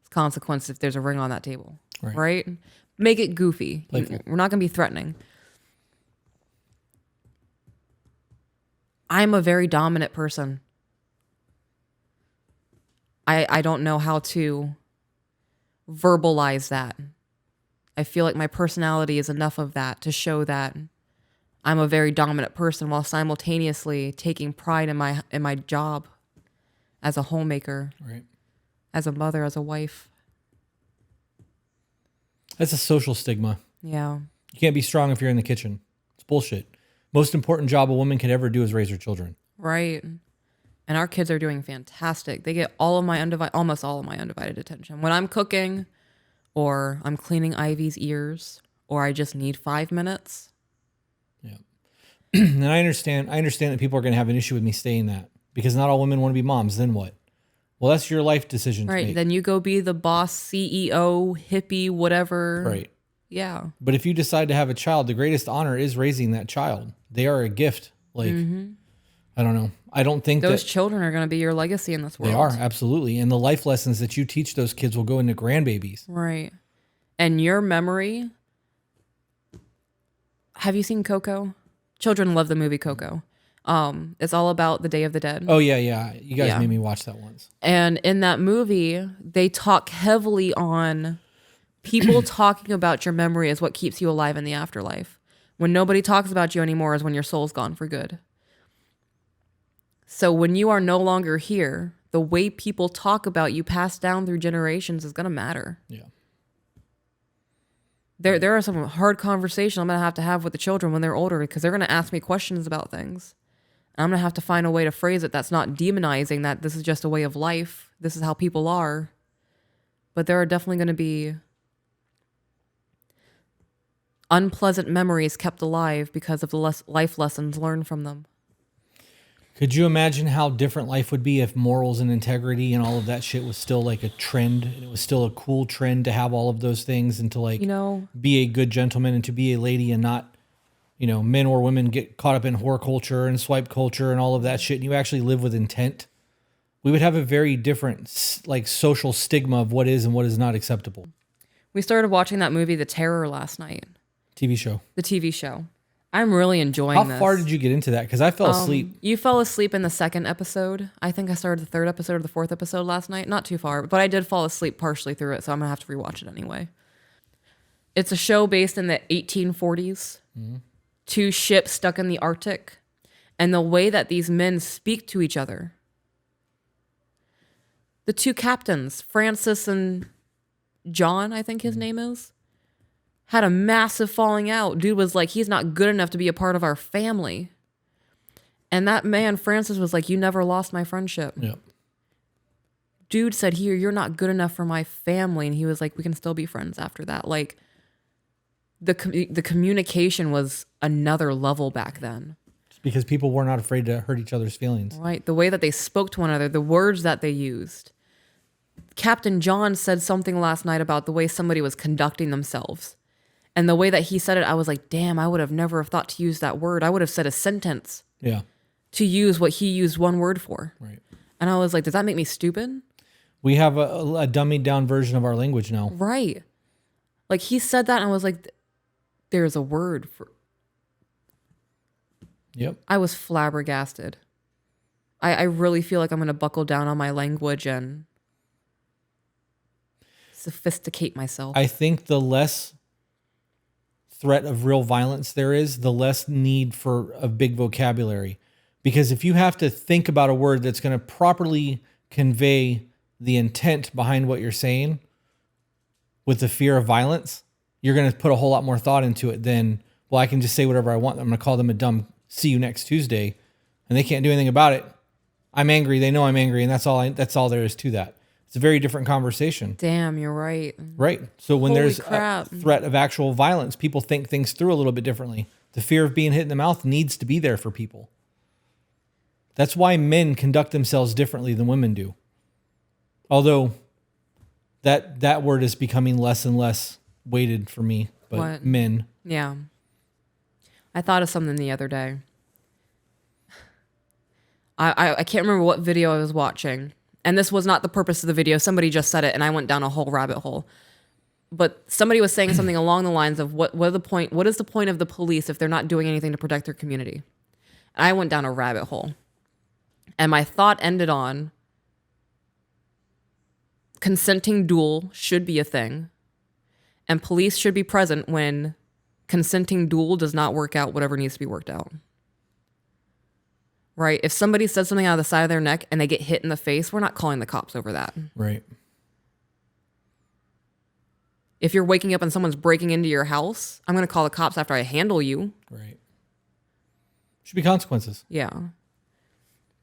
it's consequence if there's a ring on that table. Right? Make it goofy. Playful. We're not going to be threatening. I'm a very dominant person. I don't know how to verbalize that. I feel like my personality is enough of that to show that I'm a very dominant person while simultaneously taking pride in my job as a homemaker, right, as a mother, as a wife. That's a social stigma. Yeah. You can't be strong if you're in the kitchen. It's bullshit. Most important job a woman could ever do is raise her children. Right. And our kids are doing fantastic. They get almost all of my undivided attention. When I'm cooking or I'm cleaning Ivy's ears or I just need 5 minutes. Yeah. And I understand that people are going to have an issue with me saying that because not all women want to be moms. Then what? Well, that's your life decision to make. Then you go be the boss, CEO, hippie, whatever. Right. Yeah. But if you decide to have a child, the greatest honor is raising that child. They are a gift. Like, I don't know. I don't think those children are going to be your legacy in this world. They are, absolutely. And the life lessons that you teach those kids will go into grandbabies. Right. And your memory. Have you seen Coco? Children love the movie Coco. It's all about the Day of the Dead. Oh, yeah. You guys made me watch that once. And in that movie, they talk heavily on people talking about your memory as what keeps you alive in the afterlife. When nobody talks about you anymore is when your soul's gone for good. So when you are no longer here, the way people talk about you passed down through generations is going to matter. Yeah. There are some hard conversations I'm going to have with the children when they're older because they're going to ask me questions about things. And I'm going to have to find a way to phrase it that's not demonizing, that this is just a way of life. This is how people are. But there are definitely going to be unpleasant memories kept alive because of the life lessons learned from them. Could you imagine how different life would be if morals and integrity and all of that shit was still like a trend and it was still a cool trend to have all of those things and to like, be a good gentleman and to be a lady and not, men or women get caught up in whore culture and swipe culture and all of that shit. And you actually live with intent. We would have a very different like social stigma of what is and what is not acceptable. We started watching that movie, The Terror, last night. TV show. The TV show. I'm really enjoying this. How far did you get into that? Because I fell asleep. You fell asleep in the second episode. I think I started the third episode or the fourth episode last night. Not too far, but I did fall asleep partially through it, so I'm going to have to rewatch it anyway. It's a show based in the 1840s. Mm-hmm. 2 ships stuck in the Arctic. And the way that these men speak to each other. The 2 captains, Francis and John, I think his name is, had a massive falling out. Dude was like, he's not good enough to be a part of our family. And that man, Francis, was like, you never lost my friendship. Yep. Dude said, you're not good enough for my family. And he was like, we can still be friends after that. Like, the communication was another level back then. Just because people were not afraid to hurt each other's feelings. Right. The way that they spoke to one another, the words that they used. Captain John said something last night about the way somebody was conducting themselves. And the way that he said it, I was like, damn, I would have never thought to use that word. I would have said a sentence. Yeah. To use what he used one word for. Right. And I was like, does that make me stupid? We have a dummied down version of our language now. Right. Like he said that and I was like, there's a word for. Yep. I was flabbergasted. I really feel like I'm going to buckle down on my language and sophisticate myself. I think the less threat of real violence there is, the less need for a big vocabulary. Because if you have to think about a word that's going to properly convey the intent behind what you're saying with the fear of violence, you're going to put a whole lot more thought into it than, well, I can just say whatever I want. I'm going to call them a dumb see you next Tuesday and they can't do anything about it. I'm angry. They know I'm angry. And that's all there is to that. It's a very different conversation. Damn, you're right. Right. So when Holy there's crap. a threat of actual violence, people think things through a little bit differently. The fear of being hit in the mouth needs to be there for people. That's why men conduct themselves differently than women do. Although that word is becoming less and less weighted for me. But what? Men. Yeah. I thought of something the other day. I can't remember what video I was watching. And this was not the purpose of the video. Somebody just said it and I went down a whole rabbit hole. But somebody was saying something along the lines of what is the point of the police if they're not doing anything to protect their community? And I went down a rabbit hole. And my thought ended on consenting duel should be a thing. And police should be present when consenting duel does not work out whatever needs to be worked out. Right? If somebody says something out of the side of their neck and they get hit in the face, we're not calling the cops over that. Right. If you're waking up and someone's breaking into your house, I'm going to call the cops after I handle you. Right. Should be consequences. Yeah.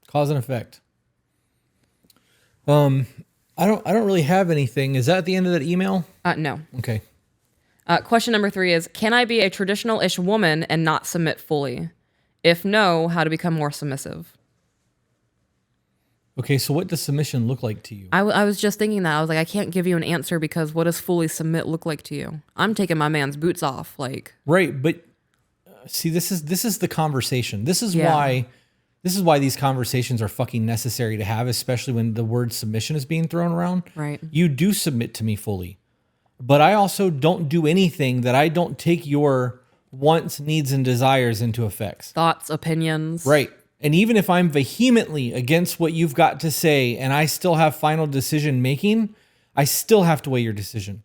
Cause and effect. I don't really have anything. Is that at the end of that email? No. Okay. Question number 3 is, can I be a traditional-ish woman and not submit fully? If no, how to become more submissive? Okay, so what does submission look like to you? I was just thinking that. I was like, I can't give you an answer because what does fully submit look like to you? I'm taking my man's boots off. Like, right, but see, this is the conversation. This is why these conversations are fucking necessary to have, especially when the word submission is being thrown around. Right. You do submit to me fully, but I also don't do anything that I don't take your wants, needs, and desires into effect. Thoughts, opinions. Right. And even if I'm vehemently against what you've got to say and I still have final decision making, I still have to weigh your decision.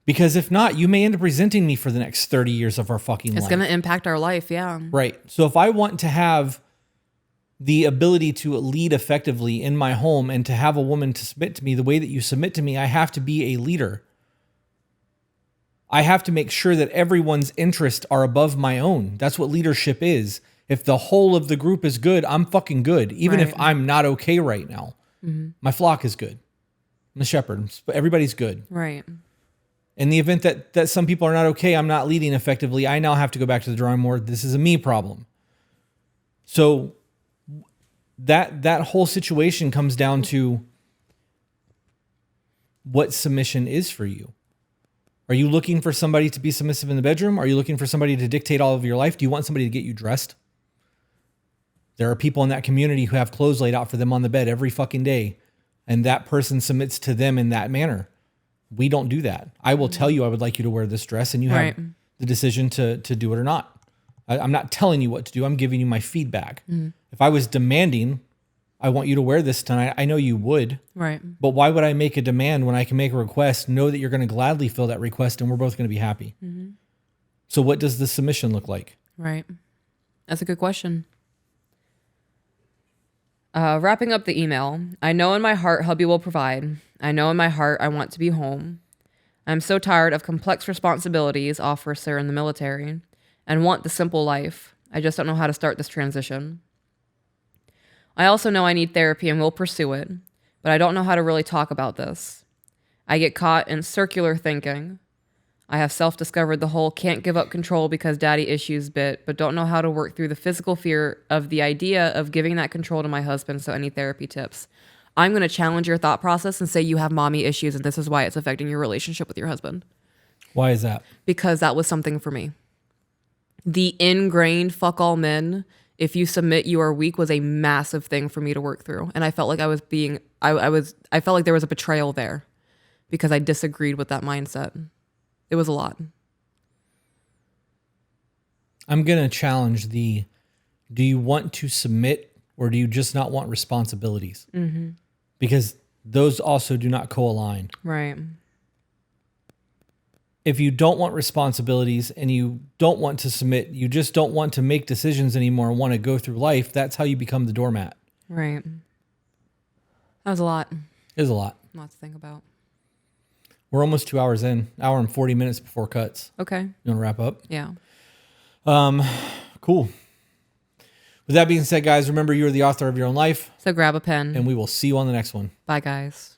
Because if not, you may end up resenting me for the next 30 years of our fucking life. It's going to impact our life, yeah. Right. So if I want to have the ability to lead effectively in my home and to have a woman to submit to me the way that you submit to me, I have to be a leader. I have to make sure that everyone's interests are above my own. That's what leadership is. If the whole of the group is good, I'm fucking good. Even if I'm not okay right now. Mm-hmm. My flock is good. I'm the shepherd. Everybody's good. Right. In the event that some people are not okay, I'm not leading effectively, I now have to go back to the drawing board. This is a me problem. So that whole situation comes down to what submission is for you. Are you looking for somebody to be submissive in the bedroom? Are you looking for somebody to dictate all of your life? Do you want somebody to get you dressed? There are people in that community who have clothes laid out for them on the bed every fucking day, and that person submits to them in that manner. We don't do that. I will tell you I would like you to wear this dress, and you have the decision to do it or not. I'm not telling you what to do. I'm giving you my feedback. Mm. If I was demanding, I want you to wear this tonight, I know you would. Right. But why would I make a demand when I can make a request, know that you're going to gladly fill that request, and we're both going to be happy? Mm-hmm. So what does the submission look like? Right. That's a good question. Wrapping up the email, I know in my heart hubby will provide. I know in my heart I want to be home. I'm so tired of complex responsibilities, officer in the military, and want the simple life. I just don't know how to start this transition. I also know I need therapy and will pursue it, but I don't know how to really talk about this. I get caught in circular thinking. I have self-discovered the whole can't give up control because daddy issues bit, but don't know how to work through the physical fear of the idea of giving that control to my husband, so any therapy tips? I'm going to challenge your thought process and say you have mommy issues and this is why it's affecting your relationship with your husband. Why is that? Because that was something for me. The ingrained fuck all men, if you submit, you are weak, was a massive thing for me to work through. And I felt like I felt like there was a betrayal there because I disagreed with that mindset. It was a lot. I'm going to challenge do you want to submit or do you just not want responsibilities? Mm-hmm. Because those also do not co-align. Right. If you don't want responsibilities and you don't want to submit, you just don't want to make decisions anymore and want to go through life, that's how you become the doormat. Right. That was a lot. It is a lot. Lots to think about. We're almost 2 hours in, hour and 40 minutes before cuts. Okay. You want to wrap up? Yeah. Cool. With that being said, guys, remember you're the author of your own life. So grab a pen. And we will see you on the next one. Bye, guys.